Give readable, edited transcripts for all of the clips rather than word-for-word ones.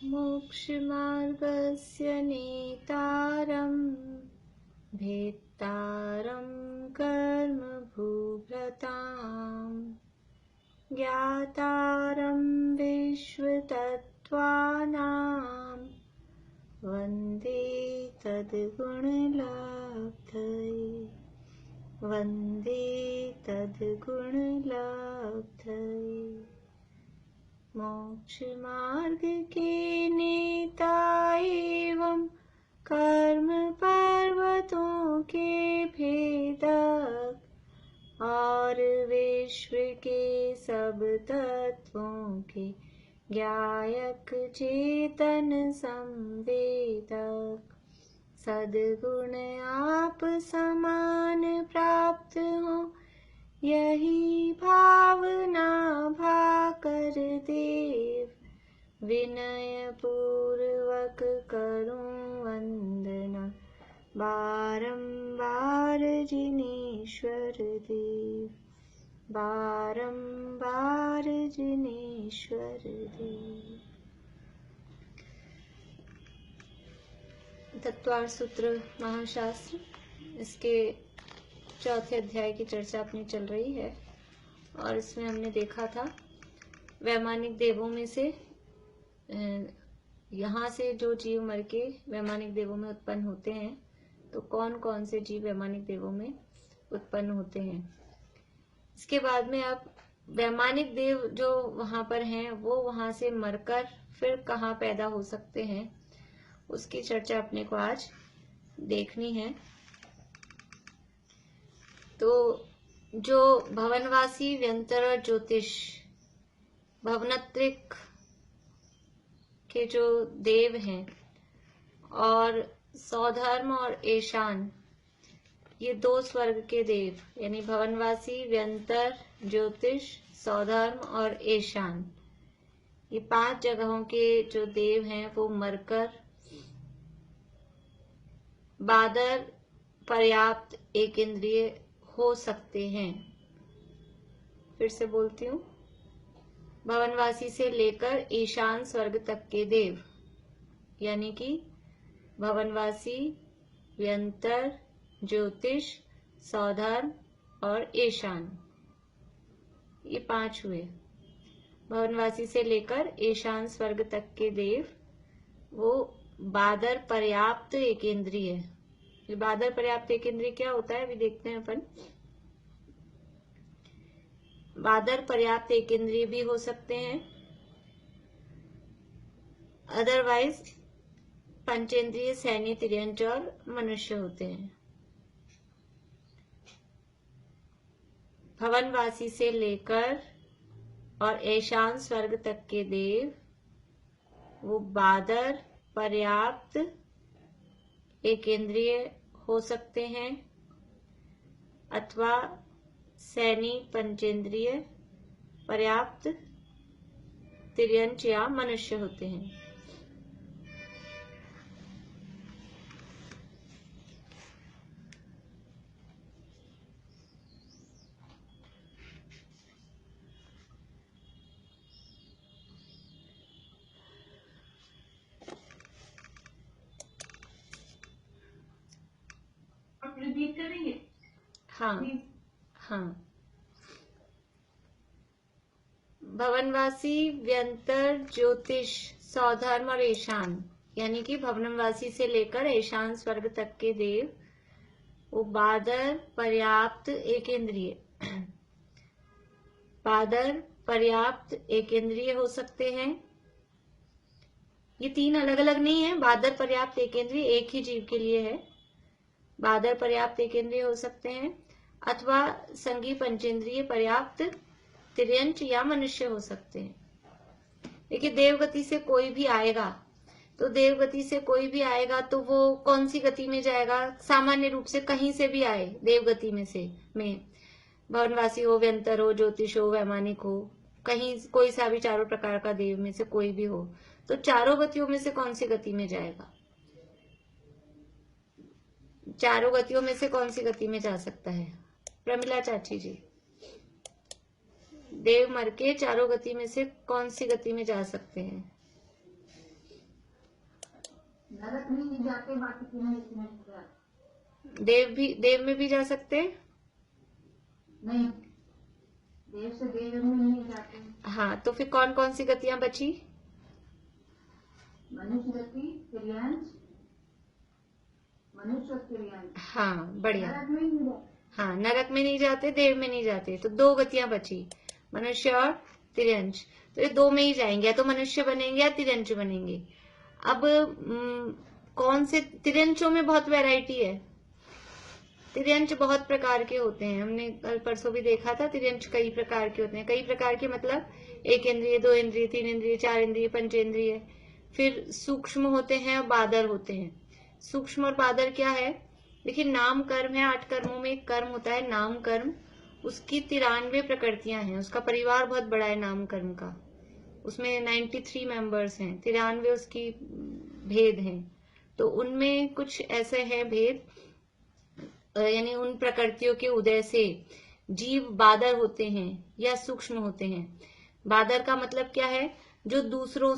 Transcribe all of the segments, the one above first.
मोक्षमार्गस्य नेतारं भेत्तारं कर्मभूभृतां ज्ञातारं विश्वतत्त्वानां वन्दे तद्गुणलब्धये वन्दे तद्गुणलब्धये। मोक्ष मार्ग के नेता एवं कर्म पर्वतों के भेदक और विश्व के सब तत्वों के ज्ञायक चेतन संवेदक सद्गुण आप समान प्राप्त हो यही भावना भाकर देव विनय पूर्वक करूं वंदना बारंबार जिनेश्वर देव बारंबार जिनेश्वर देव। तत्वार्थ सूत्र महाशास्त्र, इसके चौथे अध्याय की चर्चा अपनी चल रही है और इसमें हमने देखा था वैमानिक देवों में से यहाँ से जो जीव मर के वैमानिक देवों में उत्पन्न होते हैं, तो कौन कौन से जीव वैमानिक देवों में उत्पन्न होते हैं। इसके बाद में अब वैमानिक देव जो वहां पर हैं वो वहां से मरकर फिर कहाँ पैदा हो सकते हैं, उसकी चर्चा अपने को आज देखनी है। तो जो भवनवासी व्यंतर और ज्योतिष भवनत्रिक के जो देव हैं और सौधर्म और ईशान, ये दो स्वर्ग के देव यानी भवनवासी व्यंतर ज्योतिष सौधर्म और ईशान, ये 5 जगहों के जो देव हैं वो मरकर बादर पर्याप्त एक इंद्रिय हो सकते हैं। फिर से बोलती हूँ, भवनवासी से लेकर ईशान स्वर्ग तक के देव यानी कि भवनवासी व्यंतर ज्योतिष सौधर्म और ईशान, ये 5 हुए। भवनवासी से लेकर ईशान स्वर्ग तक के देव वो बादर पर्याप्त एक इंद्रिय। ये बादर पर्याप्त एक इंद्रिय क्या होता है अभी देखते हैं अपन। बादर पर्याप्त एक इंद्रिय भी हो सकते हैं, अदरवाइज पंचेंद्रिय सैन्य तिर्यंच और मनुष्य होते हैं। भवनवासी से लेकर और ईशान स्वर्ग तक के देव वो बादर पर्याप्त एक इंद्रिय हो सकते हैं अथवा सैनी पंचेंद्रिय पर्याप्त तिर्यंच या मनुष्य होते हैं। रिपीट करेंगे? हाँ हाँ। भवनवासी व्यंतर ज्योतिष सौधर्म और ईशान यानी कि भवनवासी से लेकर ईशान स्वर्ग तक के देव वो बादर पर्याप्त एक इंद्रिय बादर पर्याप्त एक इंद्रिय हो सकते हैं। ये 3 अलग अलग नहीं है, बादर पर्याप्त एक इंद्रिय एक ही जीव के लिए है। बादर पर्याप्त एक इंद्रिय हो सकते हैं अथवा संगी पंचेंद्रिय पर्याप्त तिर्यंच या मनुष्य हो सकते हैं। देखिए देवगति से कोई भी आएगा तो देवगति से कोई भी आएगा तो वो कौन सी गति में जाएगा, सामान्य रूप से कहीं से भी आए देवगति में भवनवासी हो व्यंतर हो ज्योतिष हो वैमानिक हो, कहीं कोई सा भी चारों प्रकार का देव में से कोई भी हो, तो चारों गतियों में से कौन सी गति में जाएगा, चारों गतियों में से कौन सी गति में जा सकता है। प्रमिला चाची जी, देव मर के चारों गति में से कौन सी गति में जा सकते हैं। नरक में नहीं जाते, बाकी तीनों देव में भी जा सकते हैं? नहीं, देव से देव में नहीं जाते। हाँ, तो फिर कौन कौन सी गतियां बची? मनुष्य गति, तिर्यांश, मनुष्य और तिर्यांश। हाँ, बढ़िया। नरक में नहीं जाते। हाँ, नरक में नहीं जाते, देव में नहीं जाते, तो 2 गतियां बची, मनुष्य और तिर्यंश। तो ये 2 में ही जाएंगे, या तो मनुष्य बनेंगे या तिर्यंश बनेंगे। अब कौन से तिर्यंशों में बहुत वैरायटी है। तिर्यंश बहुत प्रकार के होते हैं, हमने कल परसों भी देखा था। तिर्यंश कई प्रकार के होते हैं। कई प्रकार के मतलब 1 इंद्रिय, 2 इंद्रिय, 3 इंद्रिय, 4 इंद्रिय, पंचेंद्रिय। फिर सूक्ष्म होते हैं और बादर होते हैं। सूक्ष्म और बादर क्या है? देखिए, नाम कर्म है। 8 कर्मों में एक कर्म होता है नाम कर्म। उसकी 93 प्रकृतियां हैं। उसका परिवार बहुत बड़ा है नाम कर्म का। उसमें 93 मेंबर्स हैं, 93 उसकी भेद हैं। तो उनमें कुछ ऐसे हैं भेद, यानी उन प्रकृतियों के उदय से जीव बादर होते हैं या सूक्ष्म होते हैं। बादर का मतलब क्या है? जो दूसरों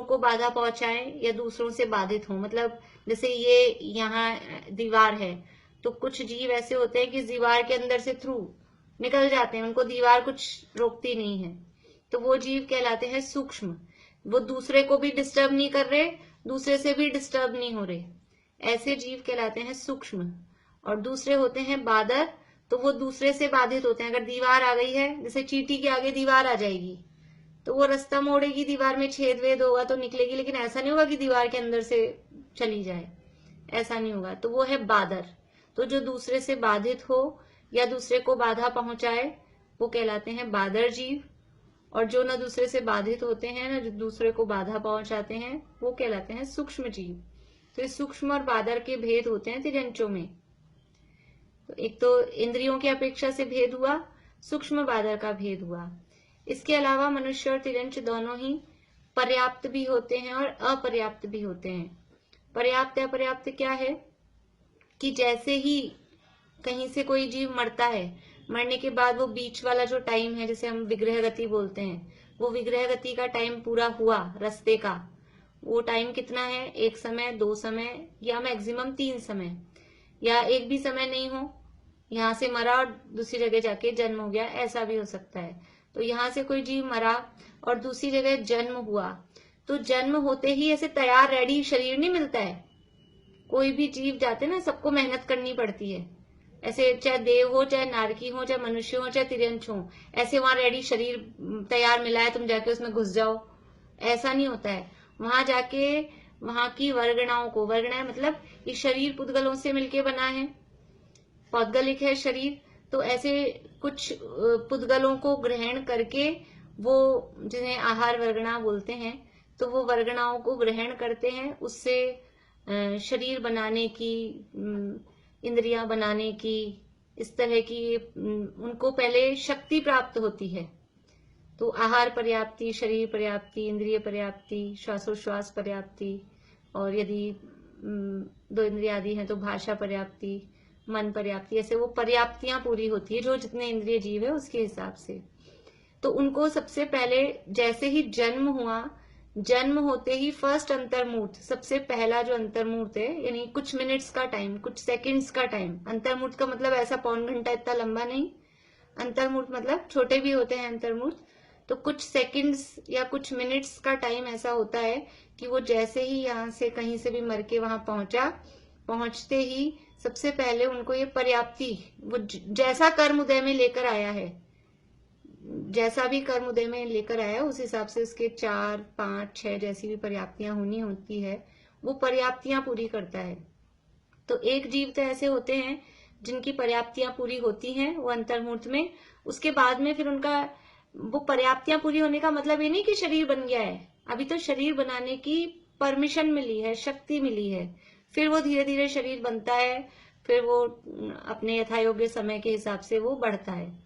को बाधा पहुंचाए या दूसरों से बाधित हो। मतलब जैसे ये यहाँ दीवार है, तो कुछ जीव ऐसे होते हैं कि दीवार के अंदर से थ्रू निकल जाते हैं, उनको दीवार कुछ रोकती नहीं है, तो वो जीव कहलाते हैं सूक्ष्म। वो दूसरे को भी डिस्टर्ब नहीं कर रहे, दूसरे से भी डिस्टर्ब नहीं हो रहे, ऐसे जीव कहलाते हैं सूक्ष्म। और दूसरे होते हैं बादर, तो वो दूसरे से बाधित होते हैं। अगर दीवार आ गई है, जैसे चींटी के आगे दीवार आ जाएगी, तो वो रास्ता मोड़ेगी, दीवार में छेद वेद होगा तो निकलेगी, लेकिन ऐसा नहीं होगा कि दीवार के अंदर से चली जाए, ऐसा नहीं होगा। तो वो है बादर। तो जो दूसरे से बाधित हो या दूसरे को बाधा पहुंचाए, वो कहलाते हैं बादर जीव। और जो न दूसरे से बाधित होते हैं, न जो दूसरे को बाधा पहुंचाते हैं, वो कहलाते हैं सूक्ष्म जीव। तो इस सूक्ष्म और बादर के भेद होते हैं तिर्यंशों में। तो एक तो इंद्रियों की अपेक्षा से भेद हुआ, सूक्ष्म बादर का भेद हुआ। इसके अलावा मनुष्य और तिर्यंश दोनों ही पर्याप्त भी होते हैं और अपर्याप्त भी होते हैं। पर्याप्त अपर्याप्त क्या है कि जैसे ही कहीं से कोई जीव मरता है, मरने के बाद वो बीच वाला जो टाइम है, जिसे हम विग्रह गति बोलते हैं, वो विग्रह गति का टाइम पूरा हुआ रास्ते का, वो टाइम कितना है? 1 समय, 2 समय या मैक्सिमम 3 समय, या एक भी समय नहीं हो, यहाँ से मरा और दूसरी जगह जाके जन्म हो गया, ऐसा भी हो सकता है। तो यहाँ से कोई जीव मरा और दूसरी जगह जन्म हुआ, तो जन्म होते ही ऐसे तैयार रेडी शरीर नहीं मिलता है। कोई भी जीव जाते ना, सबको मेहनत करनी पड़ती है। ऐसे चाहे देव हो, चाहे नारकी हो, चाहे मनुष्य हो, चाहे तिर्यंश हो, ऐसे वहां रेडी शरीर तैयार मिला है, तुम जाके उसमें घुस जाओ, ऐसा नहीं होता है। वहां जाके वहां की वर्गणाओं को, वर्गणाएं मतलब ये शरीर पुद्गलों से मिलके बना है, पौद्गलिक है शरीर, तो ऐसे कुछ पुद्गलों को ग्रहण करके, वो जिन्हें आहार वर्गणा बोलते हैं, तो वो वर्गणाओं को ग्रहण करते हैं। उससे शरीर बनाने की, इंद्रियां बनाने की, इस तरह की उनको पहले शक्ति प्राप्त होती है। तो आहार पर्याप्ति, शरीर पर्याप्ति, इंद्रिय पर्याप्ति, श्वासोश्वास पर्याप्ति, और यदि 2 इंद्रिय आदि हैं तो भाषा पर्याप्ति, मन पर्याप्ति, ऐसे वो पर्याप्तियां पूरी होती है जो जितने इंद्रिय जीव है उसके हिसाब से। तो उनको सबसे पहले जैसे ही जन्म हुआ, जन्म होते ही फर्स्ट अंतर्मूर्त, सबसे पहला जो अंतर्मूर्त है, यानी कुछ मिनट्स का टाइम, कुछ सेकंड्स का टाइम। अंतर्मूर्त का मतलब ऐसा पौन घंटा इतना लंबा नहीं, अंतर्मूर्त मतलब छोटे भी होते हैं अंतर्मूर्त, तो कुछ सेकंड्स या कुछ मिनट्स का टाइम ऐसा होता है कि वो जैसे ही यहाँ से कहीं से भी मर के वहां पहुंचा, पहुंचते ही सबसे पहले उनको ये पर्याप्ति, वो जैसा कर्म उदय में लेकर आया है, जैसा भी कर्म उदय में लेकर आया, उस हिसाब से उसके 4, 5, 6 जैसी भी पर्याप्तियां होनी होती है, वो पर्याप्तियां पूरी करता है। तो एक जीव तो ऐसे होते हैं जिनकी पर्याप्तियां पूरी होती हैं वो अंतर्मूर्त में। उसके बाद में फिर उनका वो पर्याप्तियां पूरी होने का मतलब ये नहीं कि शरीर बन गया है, अभी तो शरीर बनाने की परमिशन मिली है, शक्ति मिली है। फिर वो धीरे धीरे शरीर बनता है, फिर वो अपने यथायोग्य समय के हिसाब से वो बढ़ता है।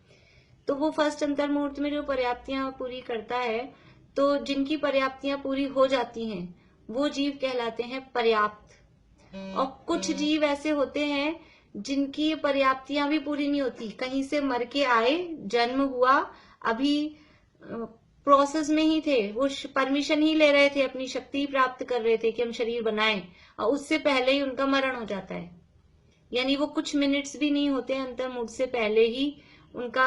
तो वो फर्स्ट अंतर्मूर्त में जो पर्याप्तियां पूरी करता है, तो जिनकी पर्याप्तियां पूरी हो जाती हैं वो जीव कहलाते हैं पर्याप्त। और कुछ जीव ऐसे होते हैं जिनकी पर्याप्तियां भी पूरी नहीं होती, कहीं से मर के आए, जन्म हुआ, अभी प्रोसेस में ही थे, वो परमिशन ही ले रहे थे, अपनी शक्ति प्राप्त कर रहे थे कि हम शरीर बनाएं, और उससे पहले ही उनका मरण हो जाता है। यानी वो कुछ मिनट्स भी नहीं होते, अंतर्मुहूर्त से पहले ही उनका,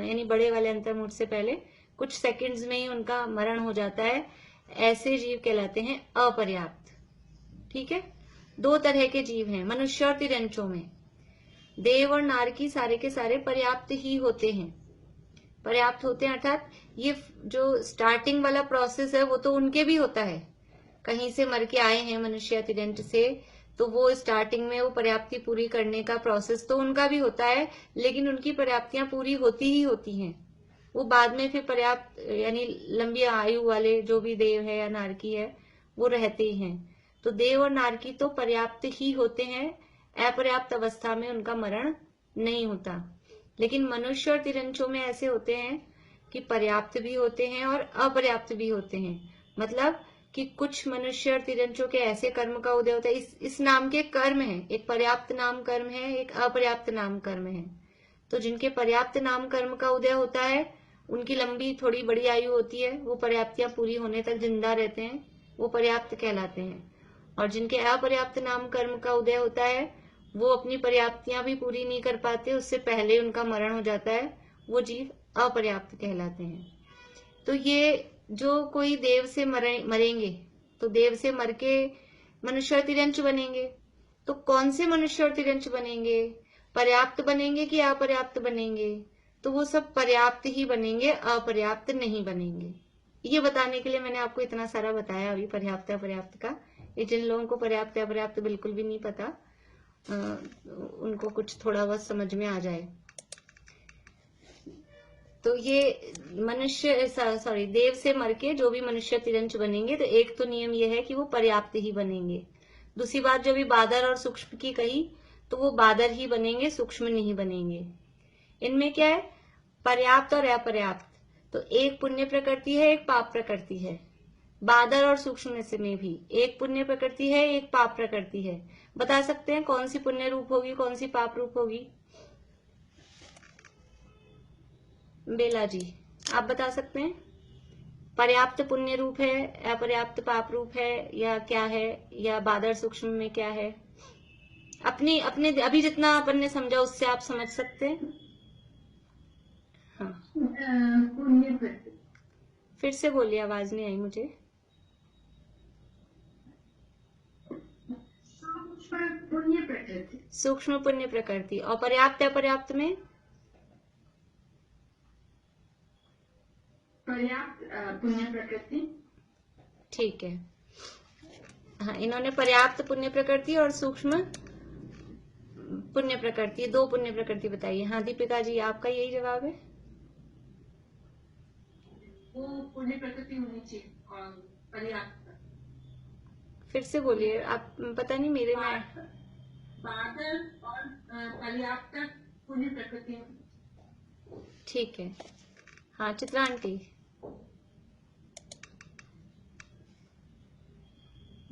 यानी बड़े वाले अंतर्मुहूर्त से पहले कुछ सेकंड्स में ही उनका मरण हो जाता है। ऐसे जीव कहलाते हैं अपर्याप्त। ठीक है, दो तरह के जीव हैं मनुष्य और तिरंचों में। देव और नारकी सारे के सारे पर्याप्त ही होते हैं, पर्याप्त होते हैं, अर्थात ये जो स्टार्टिंग वाला प्रोसेस है वो तो उनके भी होता है। कहीं से मर के आए हैं मनुष्य या तिरंच से, तो वो स्टार्टिंग में वो पर्याप्ति पूरी करने का प्रोसेस तो उनका भी होता है, लेकिन उनकी पर्याप्तियां पूरी होती ही होती हैं। वो बाद में फिर पर्याप्त, यानी लंबी आयु वाले जो भी देव है या नारकी है वो रहते ही हैं। तो देव और नारकी तो पर्याप्त ही होते हैं, अपर्याप्त अवस्था में उनका मरण नहीं होता। लेकिन मनुष्य और तिरंचों में ऐसे होते हैं कि पर्याप्त भी होते हैं और अपर्याप्त भी होते हैं। मतलब कि कुछ मनुष्य और तिरंचों के ऐसे कर्म का उदय होता है, इस नाम के कर्म है, एक पर्याप्त नाम कर्म है, एक अपर्याप्त नाम कर्म है। तो जिनके पर्याप्त नाम कर्म का उदय होता है उनकी लंबी थोड़ी बड़ी आयु होती है, वो पर्याप्तियां पूरी होने तक जिंदा रहते हैं, वो पर्याप्त कहलाते हैं। और जिनके अपर्याप्त नाम कर्म का उदय होता है वो अपनी पर्याप्तियां भी पूरी नहीं कर पाते, उससे पहले उनका मरण हो जाता है, वो जीव अपर्याप्त कहलाते हैं। तो ये जो कोई देव से मरेंगे तो देव से मर के मनुष्य और तिरंच बनेंगे। तो कौन से मनुष्य और तिरंच बनेंगे, पर्याप्त बनेंगे कि अपर्याप्त बनेंगे? तो वो सब पर्याप्त ही बनेंगे, अपर्याप्त नहीं बनेंगे। ये बताने के लिए मैंने आपको इतना सारा बताया अभी पर्याप्त अपर्याप्त का। ये जिन लोगों को पर्याप्त अपर्याप्त बिल्कुल भी नहीं पता, उनको कुछ थोड़ा बहुत समझ में आ जाए। तो ये मनुष्य देव से मर के जो भी मनुष्य तिरंच बनेंगे, तो एक तो नियम ये है कि वो पर्याप्त ही बनेंगे। दूसरी बात जो भी बादर और सूक्ष्म की कही, तो वो बादर ही बनेंगे, सूक्ष्म नहीं बनेंगे। इनमें क्या है, पर्याप्त और अपर्याप्त, तो एक पुण्य प्रकृति है, एक पाप प्रकृति है। बादर और सूक्ष्म में भी एक पुण्य प्रकृति है, एक पाप प्रकृति है। बता सकते हैं कौन सी पुण्य रूप होगी, कौन सी पाप रूप होगी? बेला जी आप बता सकते हैं, पर्याप्त पुण्य रूप है, अपर्याप्त पाप रूप है, या क्या है, या बादर सूक्ष्म में क्या है? अपने अभी जितना अपन ने समझा उससे आप समझ सकते हैं। हाँ, पुण्य प्रकृति। फिर से बोलिए, आवाज नहीं आई मुझे। पुण्य प्रकृति, सूक्ष्म पुण्य प्रकृति। और पर्याप्त अपर्याप्त में पर्याप्त पुण्य प्रकृति। ठीक है, हाँ, इन्होंने पर्याप्त पुण्य प्रकृति और सूक्ष्म पुण्य प्रकृति, दो पुण्य प्रकृति बताई है। हाँ दीपिका जी, आपका यही जवाब है? वो पुण्य प्रकृति होनी चाहिए और पर्याप्त। फिर से बोलिए, आप पता नहीं मेरे में। बादल और पर्याप्त पुण्य प्रकृति। ठीक है, हाँ चित्रा आंटी।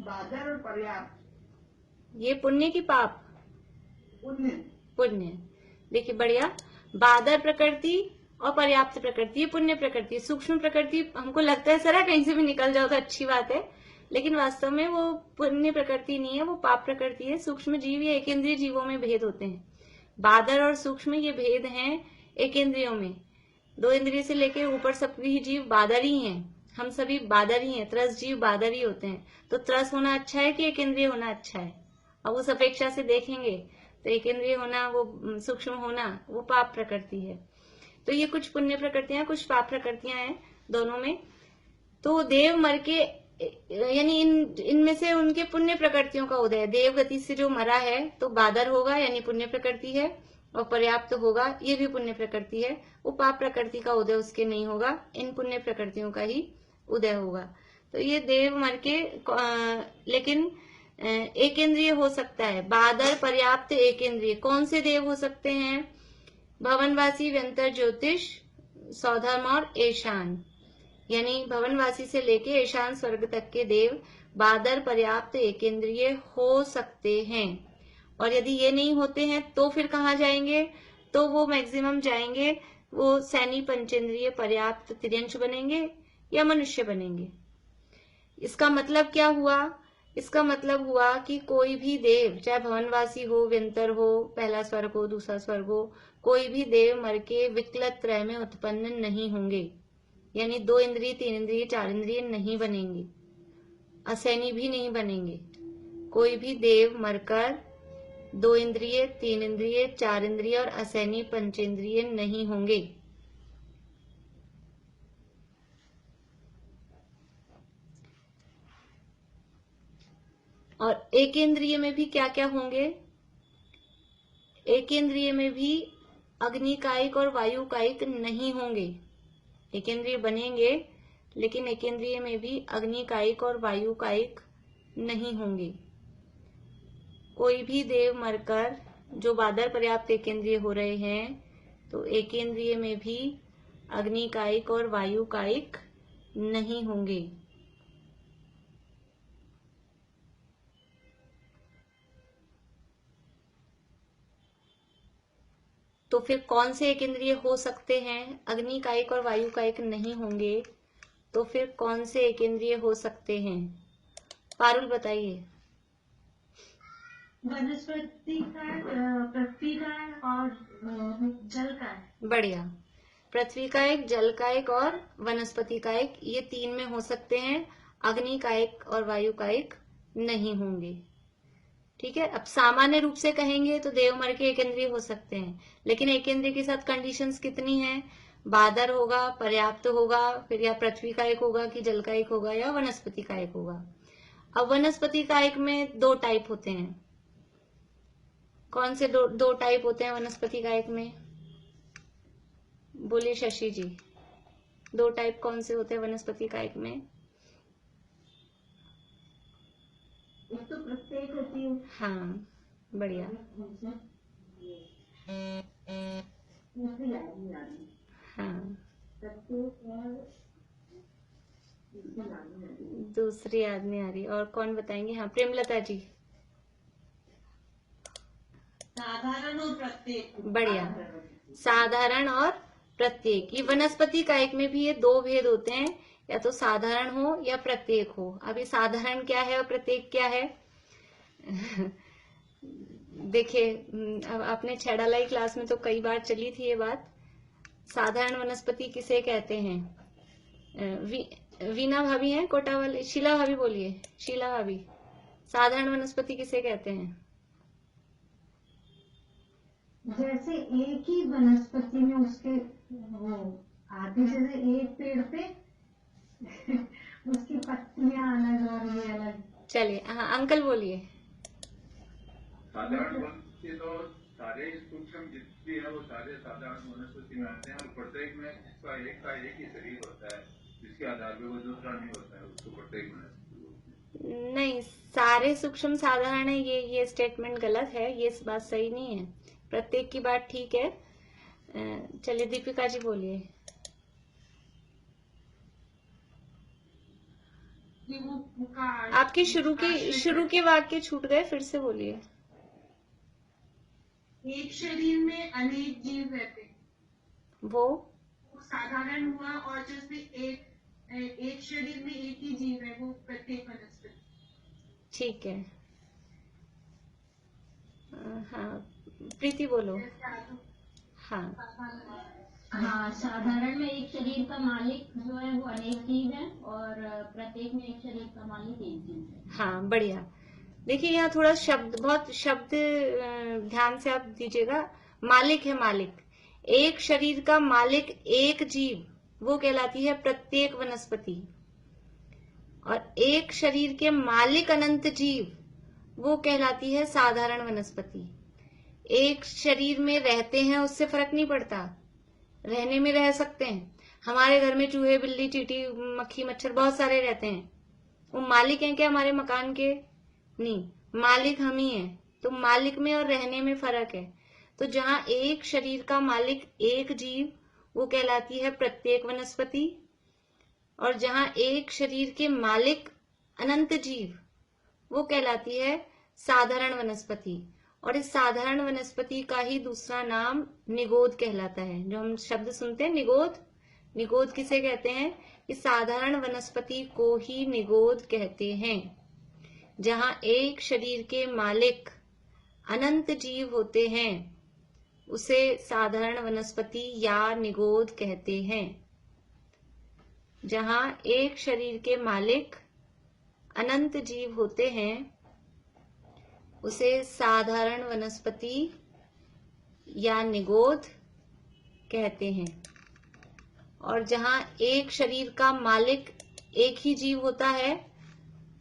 बादल और पर्याप्त, ये पुण्य की पाप? पुण्य। पुण्य। देखिए बढ़िया, बादर प्रकृति और पर्याप्त प्रकृति ये पुण्य प्रकृति। सूक्ष्म प्रकृति हमको लगता है सरा कहीं से भी निकल जाओ तो अच्छी बात है, लेकिन वास्तव में वो पुण्य प्रकृति नहीं है, वो पाप प्रकृति है। सूक्ष्म जीव या एकेंद्रीय जीवों में भेद होते हैं। बादर और सूक्ष्म ये भेद हैं एकेंद्रियों में। दो इंद्रिय से लेकर ऊपर सभी जीव बादर ही हैं, हम सभी बादर ही हैं, त्रस जीव बादर ही होते हैं। तो त्रस होना अच्छा है कि एकेंद्रिय होना अच्छा है? अब उस अपेक्षा से देखेंगे तो एकेंद्रिय होना, वो सूक्ष्म होना, वो पाप प्रकृति है। तो ये कुछ पुण्य प्रकृतियां, कुछ पाप प्रकृतियां हैं दोनों में। तो देव मर के, यानी इनमें से उनके पुण्य प्रकृतियों का उदय, देव गति से जो मरा है तो बादर होगा यानी पुण्य प्रकृति है, और पर्याप्त होगा ये भी पुण्य प्रकृति है। वो पाप प्रकृति का उदय उसके नहीं होगा, इन पुण्य प्रकृतियों का ही उदय होगा। तो ये देव मर के लेकिन एकेंद्रिय हो सकता है। बादर पर्याप्त एकेंद्रिय कौन से देव हो सकते हैं? भवनवासी, व्यंतर ज्योतिष, सौधर्म और ईशान, यानी भवनवासी से लेके ईशान स्वर्ग तक के देव बादर पर्याप्त एकेंद्रिय हो सकते हैं। और यदि ये नहीं होते हैं तो फिर कहाँ जाएंगे? तो वो मैक्सिमम जाएंगे वो सैनी पंचेंद्रिय पर्याप्त तिर्यंश बनेंगे या मनुष्य बनेंगे। इसका मतलब क्या हुआ? इसका मतलब हुआ कि कोई भी देव, चाहे भवनवासी हो, व्यंतर हो, पहला स्वर्ग हो, दूसरा स्वर्ग हो, कोई भी देव मर के विकलत त्रय में उत्पन्न नहीं होंगे, यानी 2 इंद्रिय, 3 इंद्रिय, 4 इंद्रिय नहीं बनेंगे, असैनी भी नहीं बनेंगे। कोई भी देव मरकर 2 इंद्रिय, 3 इंद्रिय, 4 इंद्रिय और असैनी पंचेंद्रिय नहीं होंगे। और एक इंद्रिय में भी क्या क्या होंगे? एक इंद्रिय में भी अग्निकायिक और वायुकायिक नहीं होंगे। एक इंद्रिय बनेंगे, लेकिन एक इंद्रिय में भी अग्निकायिक और वायुकायिक नहीं होंगे। कोई भी देव मरकर जो बादर पर्याप्त एक इंद्रिय हो रहे हैं, तो एक इंद्रिय में भी अग्निकायिक और वायुकायिक नहीं होंगे। तो फिर कौन से एक इंद्रिय हो सकते हैं? अग्निकायिक और वायुकायिक नहीं होंगे, तो फिर कौन से एक इंद्रिय हो सकते हैं? पारुल बताइए। वनस्पति का, पृथ्वी का और जल का। बढ़िया। पृथ्वी का एक, जल का एक और वनस्पति का एक, ये 3 में हो सकते हैं। अग्निकायिक और वायुकायिक नहीं होंगे। ठीक है। अब सामान्य रूप से कहेंगे तो देव मर के एक इंद्रिय हो सकते हैं, लेकिन एक इंद्रिय के साथ कंडीशंस कितनी हैं? बादर होगा, पर्याप्त होगा, फिर या पृथ्वी का एक होगा कि जल का एक होगा या वनस्पति का एक होगा। अब वनस्पति का एक में 2 टाइप होते हैं। कौन से 2 टाइप होते हैं वनस्पति का एक में? बोलिए शशि जी। 2 टाइप कौन से होते हैं वनस्पति का एक में? एक तो प्रत्येक होती है। हाँ, बढ़िया। हाँ, दूसरी याद नहीं आ रही। और कौन बताएंगे? हाँ, प्रेमलता जी। साधारण और प्रत्येक। बढ़िया। साधारण और प्रत्येक। ये वनस्पति कायिक में भी ये 2 भेद होते हैं, या तो साधारण हो या प्रत्येक हो। अब ये साधारण क्या है और प्रत्येक क्या है? देखिए, अब आपने छेड़ालाई क्लास में तो कई बार चली थी ये बात। साधारण वनस्पति किसे कहते हैं? वीना भाभी हैं कोटा वाले? शीला भाभी बोलिए। शीला भाभी, साधारण वनस्पति किसे कहते हैं? जैसे एक ही वनस्पति में उसके वो आते, जैसे एक पेड़ पे उसकी पत्तियां अलग और ये अलग। चलिए, हाँ अंकल बोलिए। साधारण वनस्पति तो सारे सूक्ष्म जितनी है वो सारे साधारण वनस्पति में आते हैं, और प्रत्येक में इसका एक ही शरीर होता है, जिसके आधार पे वो दूसरा नहीं होता है, उसको प्रत्येक वनस्पति बोलते हैं। नहीं, सारे सूक्ष्म साधारण है, ये स्टेटमेंट गलत है। ये बात सही नहीं है। प्रत्येक की बात ठीक है। चलिए दीपिका जी बोलिए। आपके शुरू के वाक्य छूट गए, फिर से बोलिए। एक शरीर में अनेक जीव रहते हैं, वो साधारण हुआ। और जैसे एक शरीर में एक ही जीव है, वो प्रत्येक वनस्पति। ठीक है। हाँ, प्रीति बोलो। हाँ, हाँ, साधारण में एक शरीर का मालिक जो है वो अनेक जीव है, और प्रत्येक में एक शरीर का मालिक एक जीव है। हाँ, बढ़िया। देखिए यहाँ थोड़ा बहुत शब्द ध्यान से आप दीजिएगा। मालिक है, मालिक। एक शरीर का मालिक एक जीव, वो कहलाती है प्रत्येक वनस्पति। और एक शरीर के मालिक अनंत जीव, वो कहलाती है साधारण वनस्पति। एक शरीर में रहते हैं उससे फर्क नहीं पड़ता, रहने में रह सकते हैं। हमारे घर में चूहे, बिल्ली, चींटी, मक्खी, मच्छर बहुत सारे रहते हैं। वो मालिक हैं क्या हमारे मकान के? नहीं, मालिक हम ही हैं। तो मालिक में और रहने में फर्क है। तो जहां एक शरीर का मालिक एक जीव, वो कहलाती है प्रत्येक वनस्पति। और जहां एक शरीर के मालिक अनंत जीव, वो कहलाती है साधारण वनस्पति। और इस साधारण वनस्पति का ही दूसरा नाम निगोद कहलाता है। जो हम शब्द सुनते हैं निगोद, निगोद किसे कहते हैं? इस साधारण वनस्पति को ही निगोद कहते हैं। जहां एक शरीर के मालिक अनंत जीव होते हैं उसे साधारण वनस्पति या निगोद कहते हैं। जहां एक शरीर के मालिक अनंत जीव होते हैं उसे साधारण वनस्पति या निगोद कहते हैं। और जहां एक शरीर का मालिक एक ही जीव होता है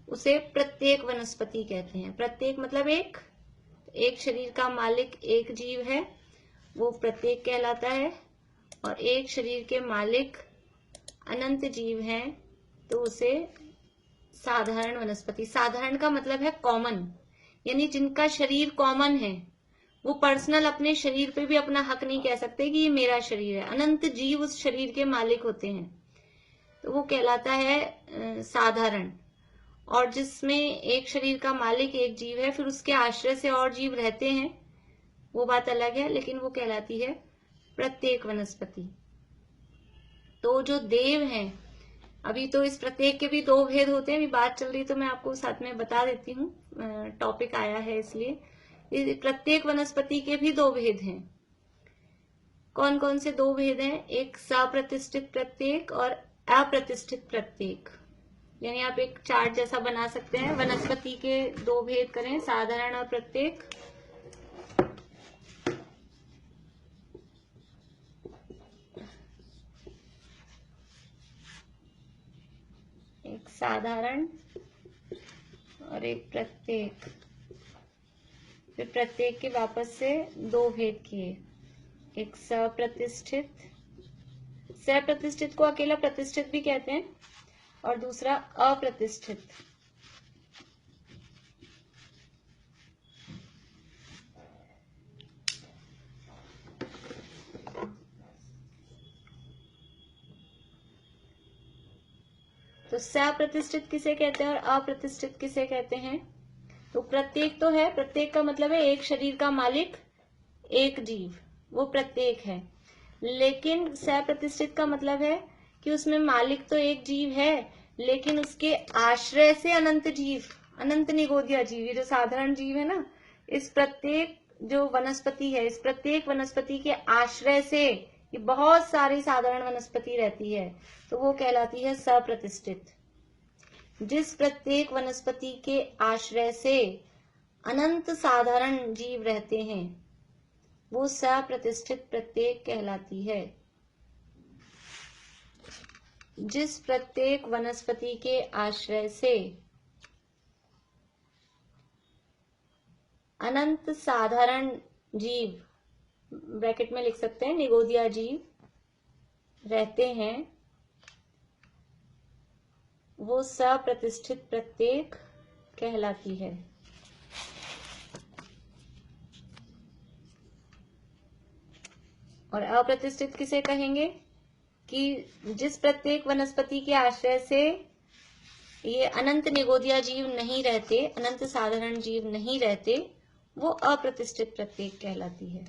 उसे प्रत्येक वनस्पति कहते हैं। प्रत्येक मतलब एक शरीर का मालिक एक जीव है वो प्रत्येक कहलाता है, और एक शरीर के मालिक अनंत जीव हैं तो उसे साधारण वनस्पति। साधारण का मतलब है कॉमन, यानी जिनका शरीर कॉमन है, वो पर्सनल अपने शरीर पे भी अपना हक नहीं कह सकते कि ये मेरा शरीर है। अनंत जीव उस शरीर के मालिक होते हैं तो वो कहलाता है साधारण। और जिसमें एक शरीर का मालिक एक जीव है, फिर उसके आश्रय से और जीव रहते हैं, वो बात अलग है, लेकिन वो कहलाती है प्रत्येक वनस्पति। तो जो देव हैं, अभी तो इस प्रत्येक के भी दो भेद होते हैं, अभी बात चल रही तो मैं आपको साथ में बता देती हूँ, टॉपिक आया है इसलिए। प्रत्येक वनस्पति के भी दो भेद हैं। कौन कौन से दो भेद हैं? एक सप्रतिष्ठित प्रत्येक और अप्रतिष्ठित प्रत्येक। यानी आप एक चार्ट जैसा बना सकते हैं। वनस्पति के दो भेद करें, साधारण और प्रत्येक। एक साधारण और एक प्रत्येक। फिर प्रत्येक के वापस से दो भेद किए, एक सप्रतिष्ठित, सप्रतिष्ठित को अकेला प्रतिष्ठित भी कहते हैं, और दूसरा अप्रतिष्ठित। तो सप्रतिष्ठित किसे कहते हैं और अप्रतिष्ठित किसे कहते हैं? तो प्रत्येक तो है, प्रत्येक का मतलब है एक शरीर का मालिक एक जीव, वो प्रत्येक है। लेकिन सप्रतिष्ठित का मतलब है कि उसमें मालिक तो एक जीव है, लेकिन उसके आश्रय से अनंत जीव, अनंत निगोदिया जीव, ये जो साधारण जीव है ना, इस प्रत्येक जो वनस्पति है, इस प्रत्येक वनस्पति के आश्रय से ये बहुत सारी साधारण वनस्पति रहती है, तो वो कहलाती है सप्रतिष्ठित। जिस प्रत्येक वनस्पति के आश्रय से अनंत साधारण जीव रहते हैं वो सप्रतिष्ठित प्रत्येक कहलाती है। जिस प्रत्येक वनस्पति के आश्रय से अनंत साधारण जीव, ब्रैकेट में लिख सकते हैं निगोदिया जीव, रहते हैं वो सप्रतिष्ठित प्रत्येक कहलाती है। और अप्रतिष्ठित किसे कहेंगे? कि जिस प्रत्येक वनस्पति के आश्रय से ये अनंत निगोदिया जीव नहीं रहते, अनंत साधारण जीव नहीं रहते, वो अप्रतिष्ठित प्रत्येक कहलाती है।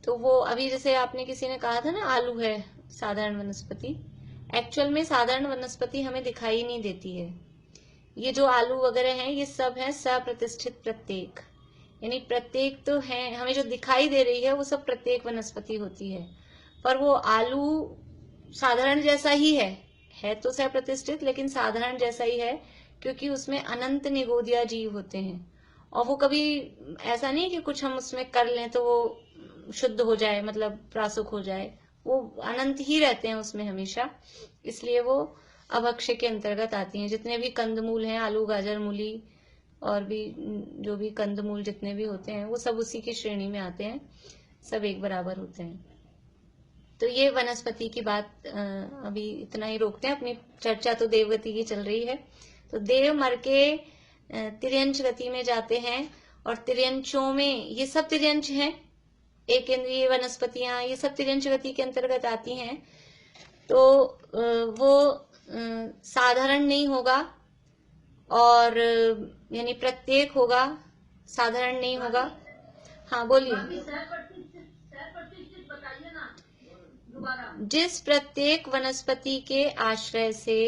तो वो अभी जैसे आपने किसी ने कहा था ना आलू है साधारण वनस्पति, एक्चुअल में साधारण वनस्पति हमें दिखाई नहीं देती है। ये जो आलू वगैरह हैं ये सब है सप्रतिष्ठित प्रत्येक, यानी प्रत्येक तो है, हमें जो दिखाई दे रही है वो सब प्रत्येक वनस्पति होती है। पर वो आलू साधारण जैसा ही है तो सप्रतिष्ठित, लेकिन साधारण जैसा ही है क्योंकि उसमें अनंत निगोदिया जीव होते हैं। और वो कभी ऐसा नहीं कि कुछ हम उसमें कर लें तो वो शुद्ध हो जाए, मतलब प्रासुक हो जाए, वो अनंत ही रहते हैं उसमें हमेशा, इसलिए वो अभक्ष्य के अंतर्गत आती हैं। जितने भी कंदमूल हैं, आलू गाजर मूली और भी जो भी कंदमूल जितने भी होते हैं वो सब उसी की श्रेणी में आते हैं, सब एक बराबर होते हैं। तो ये वनस्पति की बात अभी इतना ही रोकते हैं, अपनी चर्चा तो देवगति की चल रही है। तो देव मर के तिर्यंच गति में जाते हैं, और तिर्यंचों में ये सब तिर्यंच हैं, एक केंद्रीय वनस्पतियां, ये सब तिर्यंच गति के अंतर्गत आती हैं। तो वो साधारण नहीं होगा, और यानी प्रत्येक होगा, साधारण नहीं होगा। हाँ बोलिए। बताइए ना दोबारा। जिस प्रत्येक वनस्पति के आश्रय से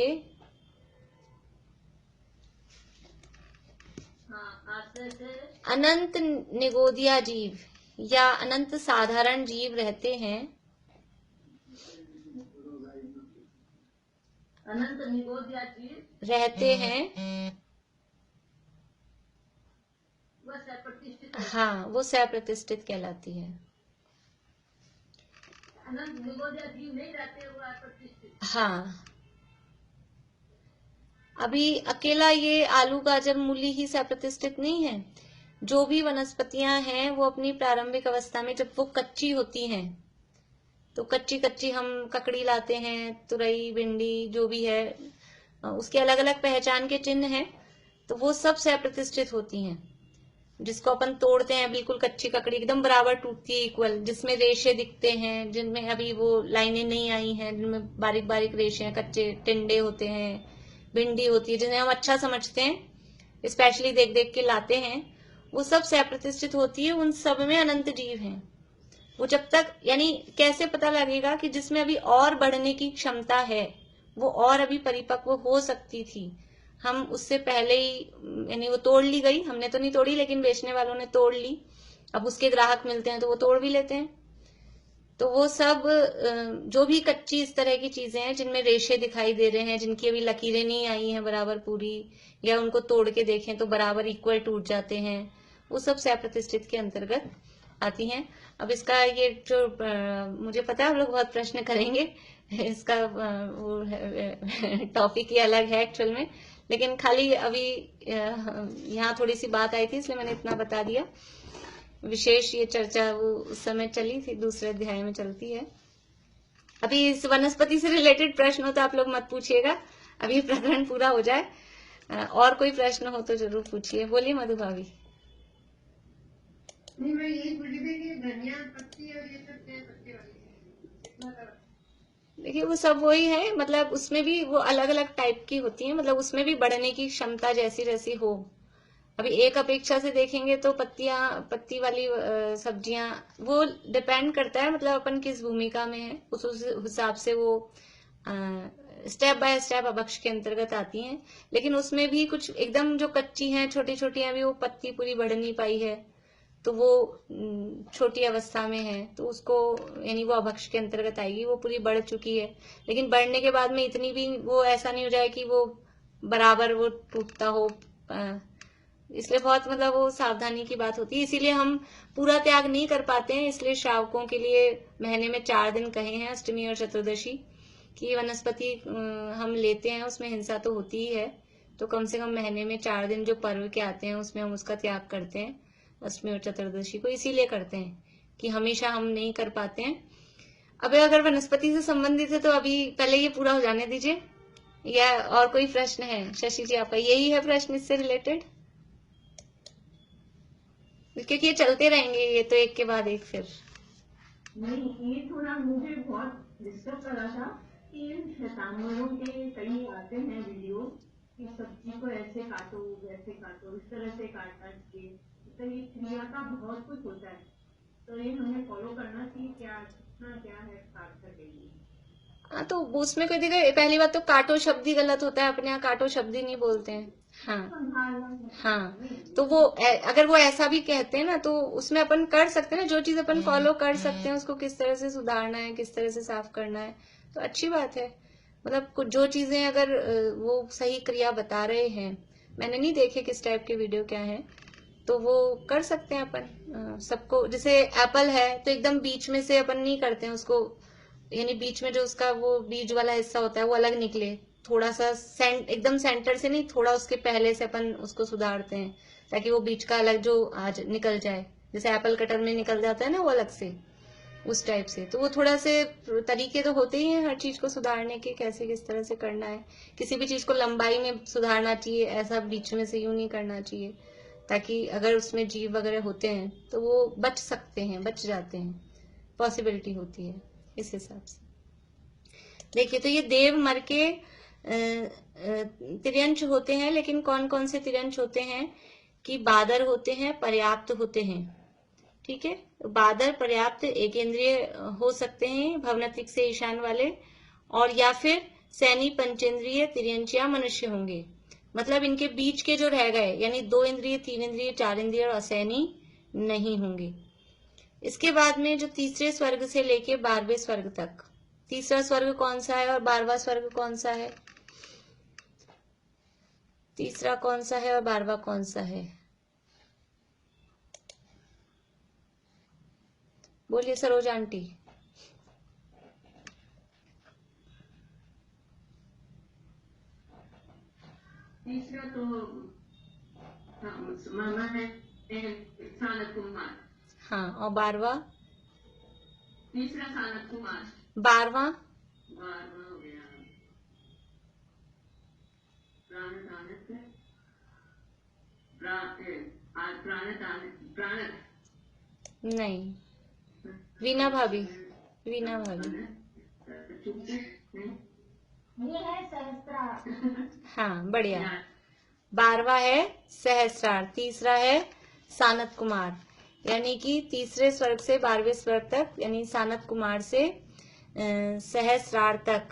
अनंत निगोदिया जीव या अनंत साधारण जीव रहते हैं, अनंत निगोदिया जीव रहते हैं, वह सप्रतिष्ठित। हाँ वो सप्रतिष्ठित कहलाती है। अनंत निगोदिया जीव नहीं रहते, वो अप्रतिष्ठित। हाँ, अभी अकेला ये आलू गाजर मूली ही सप्रतिष्ठित नहीं है। जो भी वनस्पतियां हैं वो अपनी प्रारंभिक अवस्था में जब वो कच्ची होती हैं, तो कच्ची कच्ची हम ककड़ी लाते हैं, तुरई, भिंडी जो भी है, उसके अलग अलग पहचान के चिन्ह हैं, तो वो सब सप्रतिष्ठित होती हैं। जिसको अपन तोड़ते हैं, बिल्कुल कच्ची ककड़ी एकदम बराबर टूटती है, इक्वल, जिसमें रेशे दिखते हैं, जिनमें अभी वो लाइनें नहीं आई हैं, जिनमें बारीक बारीक रेशे हैं, कच्चे टिंडे होते हैं, भिंडी होती है, जिन्हें हम अच्छा समझते हैं, स्पेशली देख देख के लाते हैं, वो सब सप्रतिष्ठित होती है। उन सब में अनंत जीव हैं। वो जब तक, यानी कैसे पता लगेगा कि जिसमें अभी और बढ़ने की क्षमता है, वो और अभी परिपक्व हो सकती थी, हम उससे पहले ही, यानी वो तोड़ ली गई, हमने तो नहीं तोड़ी लेकिन बेचने वालों ने तोड़ ली, अब उसके ग्राहक मिलते हैं तो वो तोड़ भी लेते हैं। तो वो सब जो भी कच्ची इस तरह की चीजें हैं जिनमें रेशे दिखाई दे रहे हैं, जिनकी अभी लकीरें नहीं आई हैं बराबर पूरी, या उनको तोड़ के देखें तो बराबर इक्वल टूट जाते हैं, वो सब सप्रतिष्ठित के अंतर्गत आती हैं। अब इसका ये जो मुझे पता है हम लोग बहुत प्रश्न करेंगे, इसका वो टॉपिक ही अलग है एक्चुअल में, लेकिन खाली अभी यहाँ थोड़ी सी बात आई थी इसलिए मैंने इतना बता दिया। विशेष ये चर्चा वो उस समय चली थी, दूसरे अध्याय में चलती है। अभी इस वनस्पति से रिलेटेड प्रश्न हो तो आप लोग मत पूछिएगा, अभी प्रकरण पूरा हो जाए। और कोई प्रश्न हो तो जरूर पूछिए। बोलिए मधु भाभी। नहीं, मैं यही बोली थी कि धनिया पत्ती और ये सब पत्ते वाली, देखिए वो सब वही है, मतलब उसमें भी वो अलग अलग टाइप की होती है, मतलब उसमें भी बढ़ने की क्षमता जैसी जैसी हो। अभी एक अपेक्षा से देखेंगे तो पत्ती वाली सब्जियां, वो डिपेंड करता है मतलब अपन किस भूमिका में है, उस हिसाब से वो स्टेप बाय स्टेप अभक्ष के अंतर्गत आती हैं। लेकिन उसमें भी कुछ एकदम जो कच्ची हैं, छोटी छोटी, अभी वो पत्ती पूरी बढ़ नहीं पाई है, तो वो छोटी अवस्था में है, तो उसको, यानी वो अभक्ष के अंतर्गत आएगी। वो पूरी बढ़ चुकी है, लेकिन बढ़ने के बाद में इतनी भी वो ऐसा नहीं हो जाए कि वो बराबर वो टूटता हो, इसलिए बहुत मतलब वो सावधानी की बात होती है। इसीलिए हम पूरा त्याग नहीं कर पाते हैं, इसलिए श्रावकों के लिए महीने में 4 दिन कहे हैं, अष्टमी और चतुर्दशी की वनस्पति हम लेते हैं, उसमें हिंसा तो होती ही है, तो कम से कम महीने में 4 दिन जो पर्व के आते हैं उसमें हम उसका त्याग करते हैं, अष्टमी और चतुर्दशी को। इसीलिए करते हैं कि हमेशा हम नहीं कर पाते हैं। अब अगर वनस्पति से संबंधित है तो अभी पहले ये पूरा हो जाने दीजिए, या और कोई प्रश्न है? शशि जी आपका यही है प्रश्न इससे रिलेटेड? क्योंकि ये चलते रहेंगे, ये तो एक के बाद एक। फिर नहीं, ये थोड़ा मुझे बहुत डिस्टर्ब कर रहा था कि इन शैतानों के कई आते हैं वीडियो कि सब्जी को ऐसे काटो, वैसे काटो, इस तरह से काटना चाहिए, तो ये क्रिया का बहुत कुछ होता है, तो ये हमें फॉलो करना चाहिए क्या, क्या है काट सकेंगे? हाँ, तो उसमें कोई दिक्कत? पहली बात तो काटो शब्द ही गलत होता है, अपने यहाँ काटो शब्द ही नहीं बोलते हैं। हाँ, तो वो अगर वो ऐसा भी कहते हैं ना, तो उसमें अपन कर सकते हैं ना, जो चीज अपन फॉलो कर सकते हैं उसको किस तरह से सुधारना है, किस तरह से साफ करना है, तो अच्छी बात है। मतलब जो चीजें अगर वो सही क्रिया बता रहे हैं, मैंने नहीं देखे किस टाइप के वीडियो क्या है, तो वो कर सकते हैं अपन सबको। जैसे एप्पल है तो एकदम बीच में से अपन नहीं करते हैं उसको, यानी बीच में जो उसका वो बीज वाला हिस्सा होता है वो अलग निकले, थोड़ा सा एकदम सेंटर से नहीं, थोड़ा उसके पहले से अपन उसको सुधारते हैं ताकि वो बीच का अलग जो आज निकल जाए, जैसे एप्पल कटर में निकल जाता है ना वो अलग से, उस टाइप से। तो वो थोड़ा से तरीके तो होते ही हैं हर चीज को सुधारने के, कैसे किस तरह से करना है। किसी भी चीज को लंबाई में सुधारना चाहिए, ऐसा बीच में से यूं नहीं करना चाहिए, ताकि अगर उसमें जीव वगैरह होते हैं तो वो बच सकते हैं, बच जाते हैं, पॉसिबिलिटी होती है इस हिसाब से। देखिए, तो ये देव मर के तिर्यंश होते हैं, लेकिन कौन कौन से तिर्यंश होते हैं कि बादर होते हैं, पर्याप्त होते हैं। ठीक है, बादर पर्याप्त एकेंद्रिय हो सकते हैं, भवनतिक से ईशान वाले, और या फिर सैनी पंचेंद्रिय तिर्यंश या मनुष्य होंगे। मतलब इनके बीच के जो रह गए, यानी 2 इंद्रिय, 3 इंद्रिय, 4 इंद्रिय और असैनी नहीं होंगे। इसके बाद में जो तीसरे स्वर्ग से लेके 12वें स्वर्ग तक, तीसरा स्वर्ग कौन सा है और 12वां स्वर्ग कौन सा है? तीसरा कौन सा है और 12वां कौन सा है? बोलिए सरोज आंटी। तीसरा तो मामा है सानत कुमार। हाँ, और 12वां? तीसरा सानत कुमार। 12वां? 12वां हो गया प्राणत नहीं, वीना भाभी, वीना भाभी। ये है सहस्त्रार। हाँ, बढ़िया। 12वां है सहस्रार, तीसरा है सानत कुमार। यानी कि तीसरे स्वर्ग से 12वें स्वर्ग तक, यानी सानत कुमार से सहस्रार तक,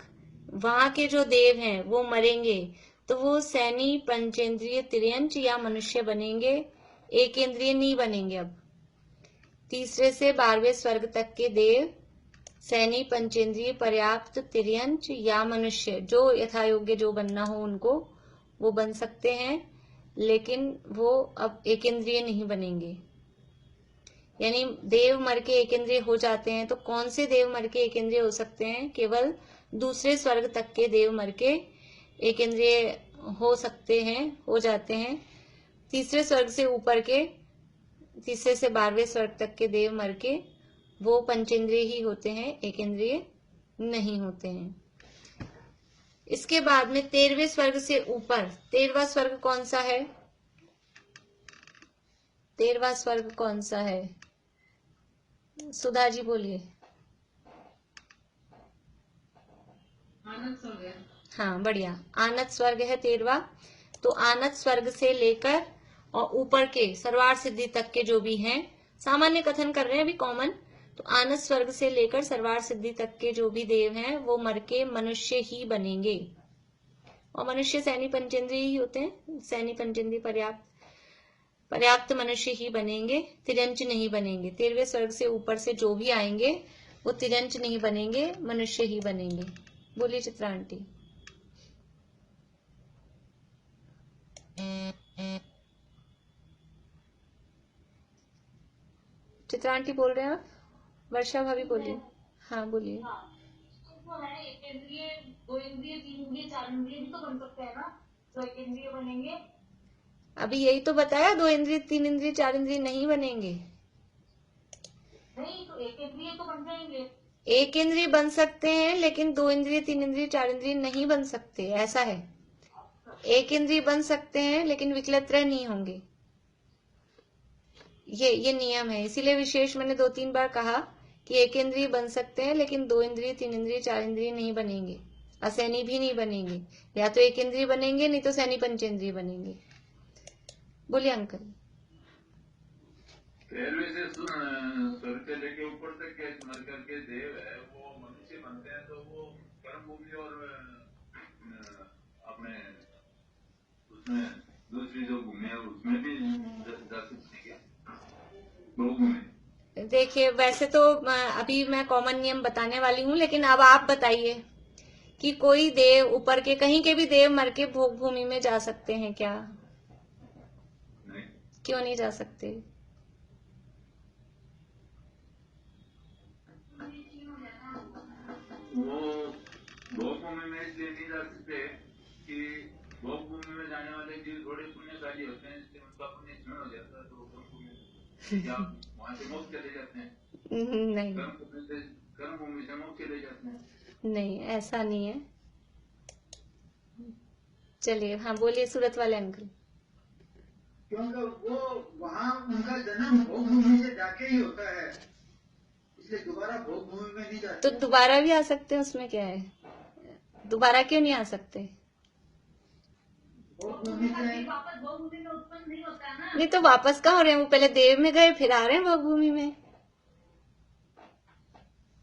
वहां के जो देव हैं वो मरेंगे तो वो सैनी पंचेंद्रिय तिर्यंश या मनुष्य बनेंगे, एकेंद्रिय नहीं बनेंगे। अब तीसरे से 12वें स्वर्ग तक के देव सैनी पंचेंद्रिय पर्याप्त तिर्यंश या मनुष्य, जो यथा योग्य जो बनना हो उनको वो बन सकते हैं, लेकिन वो अब एकेंद्रिय नहीं बनेंगे। यानी देव मर के एकेंद्रिय हो जाते हैं, तो कौन से देव मर के एकेंद्रिय हो सकते हैं? केवल दूसरे स्वर्ग तक के देव मर के एकेंद्रिय हो सकते हैं, हो जाते हैं। तीसरे स्वर्ग से ऊपर के, तीसरे से 12वें स्वर्ग तक के देव मर के वो पंचेंद्रिय ही होते हैं, एकेंद्रिय नहीं होते हैं। इसके बाद में 13वें स्वर्ग से ऊपर 13वां स्वर्ग कौन सा है? 13वां स्वर्ग कौन सा है? सुधा जी बोलिए। आनंद स्वर्ग। हाँ, बढ़िया, आनत स्वर्ग है 13वां। तो आनत स्वर्ग से लेकर और ऊपर के सर्वार्थ सिद्धि तक के जो भी हैं, सामान्य कथन कर रहे हैं अभी, कॉमन। तो आनत स्वर्ग से लेकर सर्वार्थ सिद्धि तक के जो भी देव हैं वो मर के मनुष्य ही बनेंगे, और मनुष्य सैनी पंचेंद्रिय ही होते हैं, सैनी पंचेंद्रिय पर्याप्त मनुष्य ही बनेंगे, तिर्यंश नहीं बनेंगे। 13वें स्वर्ग से ऊपर से जो भी आएंगे वो तिर्यंश नहीं बनेंगे, मनुष्य ही बनेंगे। बोलिए चित्रा आंटी। चित्रा आंटी बोल रहे हैं आप? वर्षा भाभी बोलिए। हाँ बोलिए। तो है एक इंद्रिय, 2 इंद्रिय, 3 इंद्रिय, 4 इंद्रिय भी तो बन सकते हैं ना, तो एक इंद्रिय बनेंगे। अभी यही तो बताया, 2 इंद्रिय, 3 इंद्रिय, 4 इंद्रिय नहीं बनेंगे। नहीं, तो एक इंद्रिय तो बन जाएंगे। एक इंद्रिय बन सकते हैं, लेकिन 2 इंद्रिय, 3 इंद्रिय, 4 इंद्रिय नहीं बन सकते, ऐसा है। एक इंद्रिय बन सकते हैं लेकिन विकलत्रय नहीं होंगे, ये नियम है। इसीलिए विशेष मैंने 2-3 बार कहा कि एक इंद्रिय बन सकते हैं लेकिन 2 इंद्रिय, 3 इंद्रिय, 4 इंद्रिय नहीं बनेंगे, असैनी भी नहीं बनेंगे। या तो एक इंद्रिय बनेंगे, नहीं तो सैनी पंचेंद्रिय बनेंगे। बोलिए अंकल। 13वें से स्वर्ग से लेके ऊपर तक के मर करके देव है वो मनुष्य बनते हैं, तो वो कर्म भूमि और अपने उसमें दूसरी जो भूमि है उसमें भी जा सकते हैं क्या? देखिए, वैसे तो अभी मैं कॉमन नियम बताने वाली हूँ, लेकिन अब आप बताइए कि कोई देव ऊपर के कहीं के भी देव मर के भोग भूमि में जा सकते हैं क्या? नहीं। क्यों नहीं जा सकते? वो भोग भूमि में इसलिए नहीं जा सकते कि भोग भूमि में जाने वाले जीव थोड़े पुण्यशाली होते हैं, इसलिए उनका पुण्य क्षीण हो जाता है, तो वो भोग भूमि या वहां से मोक्ष चले जाते हैं। नहीं, कर्म भूमि से मोक्ष चले जाते हैं। नहीं, ऐसा नहीं है। चलिए, हाँ बोलिए सूरत वाले अंकल। क्योंकि वो वहाँ उनका जन्म भोग भूमि से जाके ही होता है, इसलिए दोबारा भोग भूमि में नहीं जाते। तो दोबारा भी आ सकते हैं, उसमें क्या है? दोबारा क्यों नहीं आ सकते? वापस भोगभूमि में उत्पन्न नहीं होता है ना। नहीं तो वापस कहाँ हो रहे हैं? वो पहले देव में गए फिर आ रहे हैं भोगभूमि में।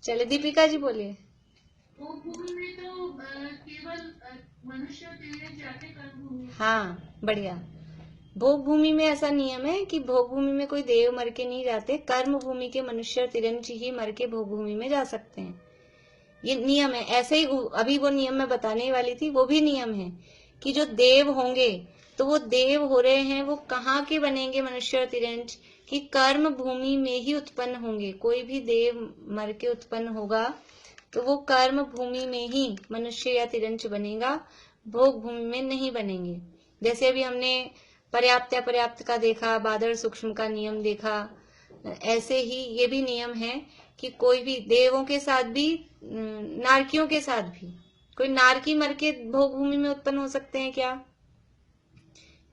चले दीपिका जी बोलिए। भोगभूमि में तो केवल मनुष्य जाके कर्मभूमि। हाँ बढ़िया। भोग भूमि में ऐसा नियम है कि भोग भूमि में कोई देव मर के नहीं जाते, कर्म भूमि के मनुष्य तिरंज ही मर के भोग भूमि में जा सकते हैं। ये नियम है। ऐसे ही अभी वो नियम मैं बताने वाली थी, वो भी नियम है कि जो देव होंगे तो वो देव हो रहे हैं, वो कहाँ के बनेंगे मनुष्य तिरंज, कि कर्म भूमि में ही उत्पन्न होंगे। कोई भी देव मर के उत्पन्न होगा तो वो कर्म भूमि में ही मनुष्य या तिरंज बनेगा, भोग भूमि में नहीं बनेंगे। जैसे अभी हमने पर्याप्त अपर्याप्त का देखा, बादर सूक्ष्म का नियम देखा, ऐसे ही ये भी नियम है कि कोई भी देवों के साथ भी नारकियों के साथ भी, कोई नारकी मर के भोग भूमि में उत्पन्न हो सकते हैं क्या?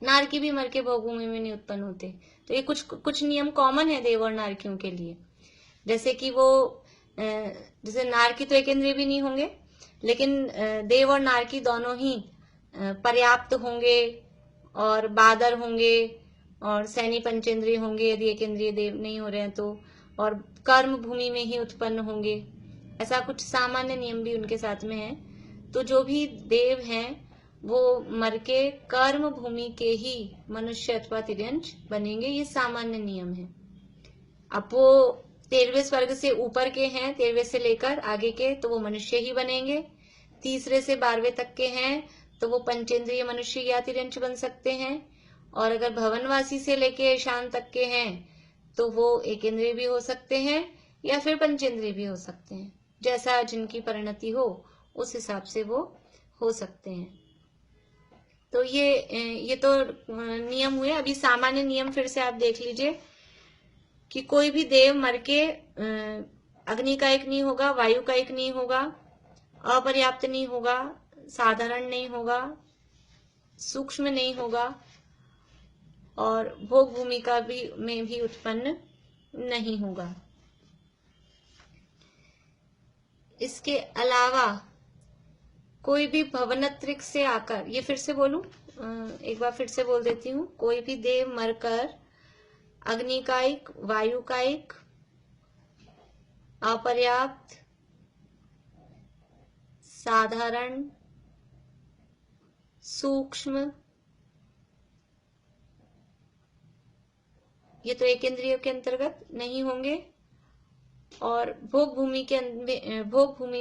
नारकी भी मर के भोग भूमि में नहीं उत्पन्न होते। तो ये कुछ नियम कॉमन है देव और नारकियों के लिए। जैसे कि वो जैसे नारकी तो एक इंद्रिय भी नहीं होंगे, लेकिन देव और नारकी दोनों ही पर्याप्त होंगे और बादर होंगे और सैनी पंचेंद्रिय होंगे यदि एक इंद्रिय देव नहीं हो रहे हैं तो, और कर्म भूमि में ही उत्पन्न होंगे। ऐसा कुछ सामान्य नियम भी उनके साथ में है। तो जो भी देव हैं वो मर के कर्म भूमि के ही मनुष्य अथवा तिर्यंश बनेंगे, ये सामान्य नियम है। अब वो 13वें स्वर्ग से ऊपर के हैं, 13वें से लेकर आगे के, तो वो मनुष्य ही बनेंगे। 3रे से 12वें तक के हैं तो वो पंचेंद्रिय मनुष्य या तिर्यंश बन सकते हैं। और अगर भवनवासी से लेके ईशान तक के हैं तो वो एक इंद्रिय भी हो सकते हैं या फिर पंचेंद्रिय भी हो सकते हैं। जैसा जिनकी परिणति हो उस हिसाब से वो हो सकते हैं। तो ये तो नियम हुए। अभी सामान्य नियम फिर से आप देख लीजिए कि कोई भी देव मर के अग्नि का एक नहीं होगा, वायु का एक नहीं होगा, अपर्याप्त नहीं होगा, साधारण नहीं होगा, सूक्ष्म नहीं होगा और भोग भूमिका भी में भी उत्पन्न नहीं होगा। इसके अलावा कोई भी भवनत्रिक से आकर, ये फिर से बोलूं, एक बार फिर से बोल देती हूँ, कोई भी देव मरकर अग्निकायिक, वायुकायिक, अपर्याप्त, साधारण, सूक्ष्म, ये तो एक इंद्रियों के अंतर्गत नहीं होंगे और भोग भूमि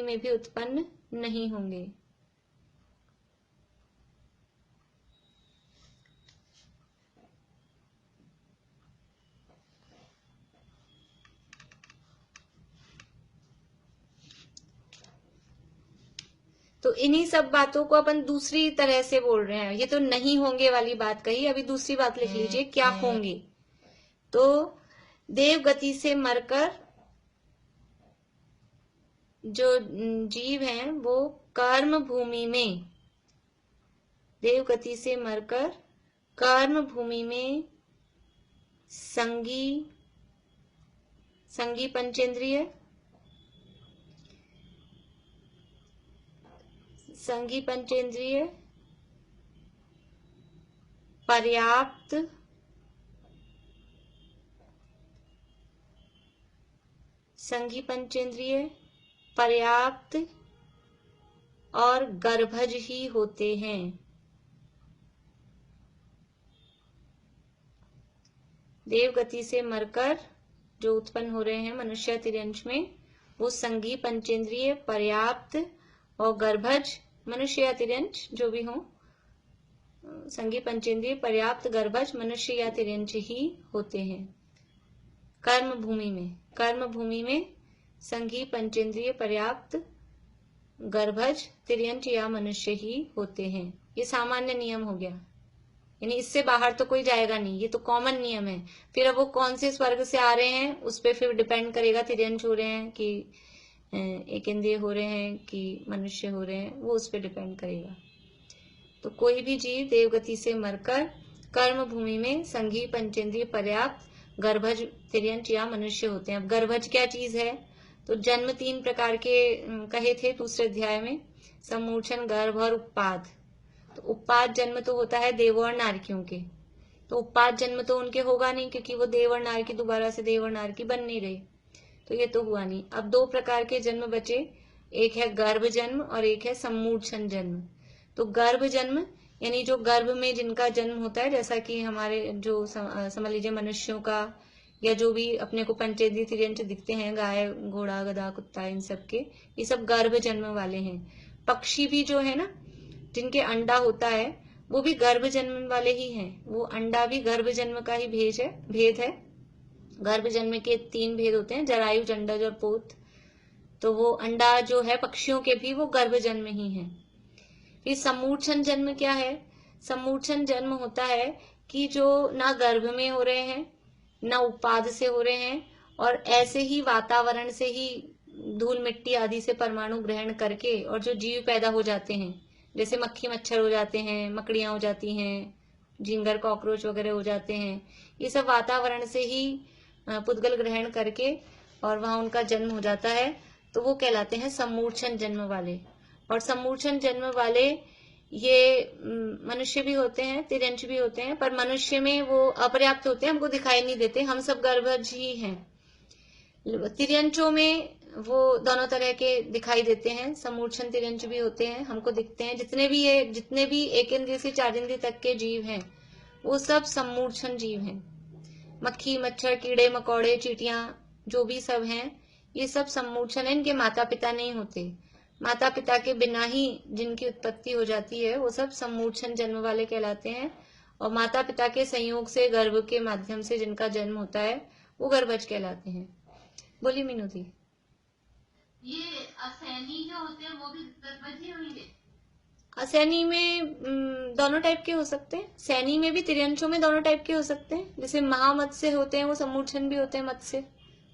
में भी उत्पन्न नहीं होंगे। तो इन्हीं सब बातों को अपन दूसरी तरह से बोल रहे हैं। ये तो नहीं होंगे वाली बात कही, अभी दूसरी बात लिख लीजिए क्या होंगे। तो देव गति से मरकर जो जीव हैं वो कर्म भूमि में, देव गति से मरकर कर्म भूमि में संगी पंचेंद्रिय, संगी पंचेंद्रिय, पर्याप्त, संगी पंचेंद्रिय, पर्याप्त और गर्भज ही होते हैं। देव गति से मरकर जो उत्पन्न हो रहे हैं मनुष्य तिर्यंश में, वो संगी पंचेंद्रिय, पर्याप्त और गर्भज मनुष्य या तिर्यंश जो भी हो, संगी पंचेंद्रिय, पर्याप्त, गर्भज मनुष्य या तिर्यंश ही होते हैं। कर्म भूमि में संगी पंचेंद्रिय, पर्याप्त, गर्भज, तिर्यंश या मनुष्य ही होते हैं। ये सामान्य नियम हो गया, यानी इससे बाहर तो कोई जाएगा नहीं, ये तो कॉमन नियम है। फिर अब वो कौन से स्वर्ग से आ रहे हैं उस पर फिर डिपेंड करेगा, तिर्यंश हो रहे हैं कि एक इंद्रिय हो रहे हैं कि मनुष्य हो रहे हैं, वो उस पर डिपेंड करेगा। तो कोई भी जीव देवगति से मरकर कर्म भूमि में संगी पंचेंद्रिय, पर्याप्त, गर्भज, तिर्यंश या मनुष्य होते हैं। अब गर्भज क्या चीज है? तो जन्म 3 प्रकार के कहे थे दूसरे अध्याय में, सम्मूर्छन, गर्भ और उत्पाद। तो उत्पाद जन्म तो होता है देवों और नारकियों के, तो उत्पाद जन्म तो उनके होगा नहीं, क्योंकि वो देव और नारकी दोबारा से देव और नारकी बन नहीं रही, तो ये तो हुआ नहीं। अब 2 प्रकार के जन्म बचे, एक है गर्भ जन्म और एक है सम्मूर्छन जन्म। तो गर्भ जन्म यानी जो गर्भ में जिनका जन्म होता है, जैसा कि हमारे जो समझ लीजिए मनुष्यों का, या जो भी अपने को पंचेंद्रिय तिर्यंच दिखते हैं, गाय, घोड़ा, गधा, कुत्ता, इन सब के, ये सब गर्भ जन्म वाले हैं। पक्षी भी जो है ना, जिनके अंडा होता है, वो भी गर्भ जन्म वाले ही हैं। वो अंडा भी गर्भ जन्म का ही भेद है। गर्भ जन्म के 3 भेद होते हैं, जरायु, जंडज और पोत। तो वो अंडा जो है पक्षियों के भी, वो गर्भ जन्म ही है। फिर सम्मूर्छन जन्म क्या है? सम्मूर्छन जन्म होता है कि जो ना गर्भ में हो रहे हैं, ना उत्पाद से हो रहे हैं, और ऐसे ही वातावरण से ही धूल मिट्टी आदि से परमाणु ग्रहण करके और जो जीव पैदा हो जाते हैं, जैसे मक्खी मच्छर हो जाते हैं, मकड़ियां हो जाती हैं, झिंगर कॉकरोच वगैरह हो जाते हैं, ये सब वातावरण से ही पुद्गल ग्रहण करके और वहां उनका जन्म हो जाता है, तो वो कहलाते हैं सम्मूर्छन जन्म वाले। और सम्मूर्छन जन्म वाले ये मनुष्य भी होते हैं, तिर्यंच भी होते हैं, पर मनुष्य में वो अपर्याप्त होते हैं, हमको दिखाई नहीं देते, हम सब गर्भज ही हैं। तिर्यंचों में वो दोनों तरह के दिखाई देते हैं, सम्मूर्छन तिर्यंच भी होते हैं, हमको दिखते हैं। जितने भी 1 इंद्रिय से 4 इंद्रिय तक के जीव हैं, वो सब सम्मूर्छन जीव हैं। मक्खी मच्छर, कीड़े मकोड़े, चींटियां, जो भी सब हैं, ये सब सम्मूर्छन है, इनके माता पिता नहीं होते। माता पिता के बिना ही जिनकी उत्पत्ति हो जाती है, वो सब सम्मूर्छन जन्म वाले कहलाते हैं। और माता पिता के संयोग से, गर्भ के माध्यम से जिनका जन्म होता है, वो गर्भज कहलाते हैं। बोलिए मीनू दी। ये असैनी जो होते हैं वो भी गर्भज ही होंगे? असैनी में दोनों टाइप के हो सकते हैं। सैनी में भी, तिर्यंचों में दोनों टाइप के हो सकते हैं। जैसे महामत्स्य होते हैं, वो सम्मूर्छन भी होते हैं मत्स्य।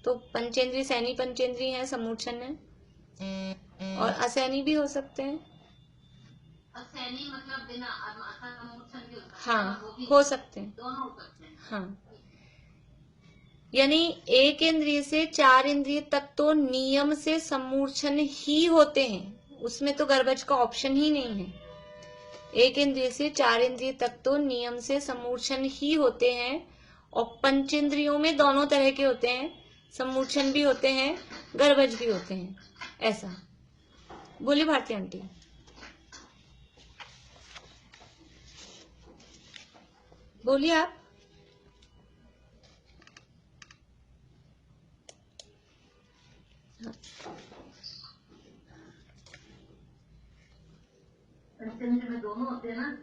तो पंचेंद्रीय सैनी पंचेंद्रीय है, सम्मूर्छन है। और असैनी भी हो सकते हैं। असैनी मतलब बिना सम्मूर्छन के होता है? हाँ, हो सकते हैं, दोनों हो सकते हैं। हाँ, यानी 1 इंद्रिय से 4 इंद्रिय तक तो नियम से सम्मूर्छन ही होते हैं, उसमें तो गर्भज का ऑप्शन ही नहीं है। 1 इंद्रिय से 4 इंद्रिय तक तो नियम से सम्मूर्छन ही होते हैं। और पंचेंद्रियों में दोनों तरह के होते हैं, सम्मूर्छन भी होते हैं, गर्भज भी होते हैं, ऐसा। बोलिए भारती आंटी। बोलिए आप। पंचेंद्रिय में दोनों होते हैं ना?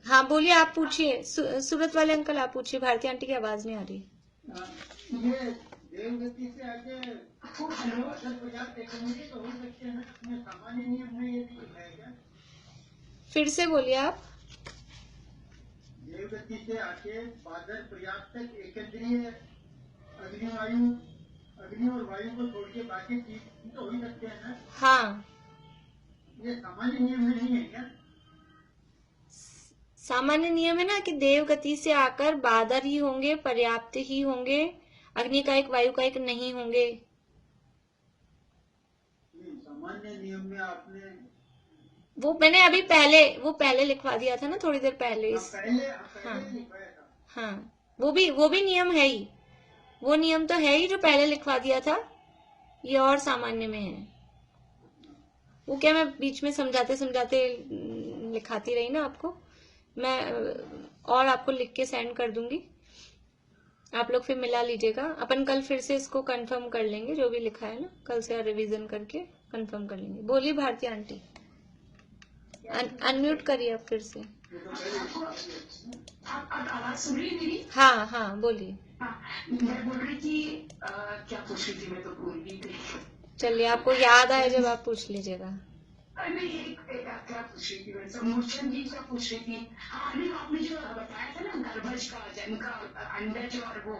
हाँ बोलिए, आप पूछिए। सूरत वाले अंकल आप पूछिए, भारती आंटी की आवाज नहीं आ रही। ये देवगति से आगे बादल पर्याप्त एक इंद्रिय तो हो सकते हैं, इसमें सामान्य नियम में ये नहीं लिखाया क्या? फिर से बोलिए आप। देवगति से आगे बादल पर्याप्त तक एक इंद्रिय, अग्नि और वायु को छोड़ के बाकी चीज तो हो सकते हैं ना? हाँ, ये सामान्य नियम में नहीं है क्या? सामान्य नियम है ना कि देव गति से आकर बादल ही होंगे, पर्याप्त ही होंगे, अग्नि का एक वायु का एक नहीं होंगे। सामान्य नियम में आपने वो मैंने अभी पहले लिखवा दिया था ना, थोड़ी देर पहले। पहले लिखवाया था। हाँ, वो भी नियम है ही, वो नियम तो है ही जो पहले लिखवा दिया था। ये और सामान्य में है। वो क्या, मैं बीच में समझाते लिखाती रही ना आपको। मैं और आपको लिख के सेंड कर दूंगी, आप लोग फिर मिला लीजिएगा। अपन कल फिर से इसको कंफर्म कर लेंगे, जो भी लिखा है ना, कल से रिवीजन करके कंफर्म कर लेंगे। बोलिए भारती आंटी। अनम्यूट करिए आप फिर से। आप आवाज सुन रही मेरी? हाँ हाँ बोलिए। मैं बोल रही थी, क्या पूछ रही थी, मैं तो भूल भी गई। चलिए, आपको याद आए जब आप पूछ लीजिएगा। नहीं, क्या पूछ रही थी मैं? सम्मूर्छन जी क्या पूछ रही थी? हाँ, नहीं, आपने जो बताया था ना, गर्भज का जन्म का अंडज और वो,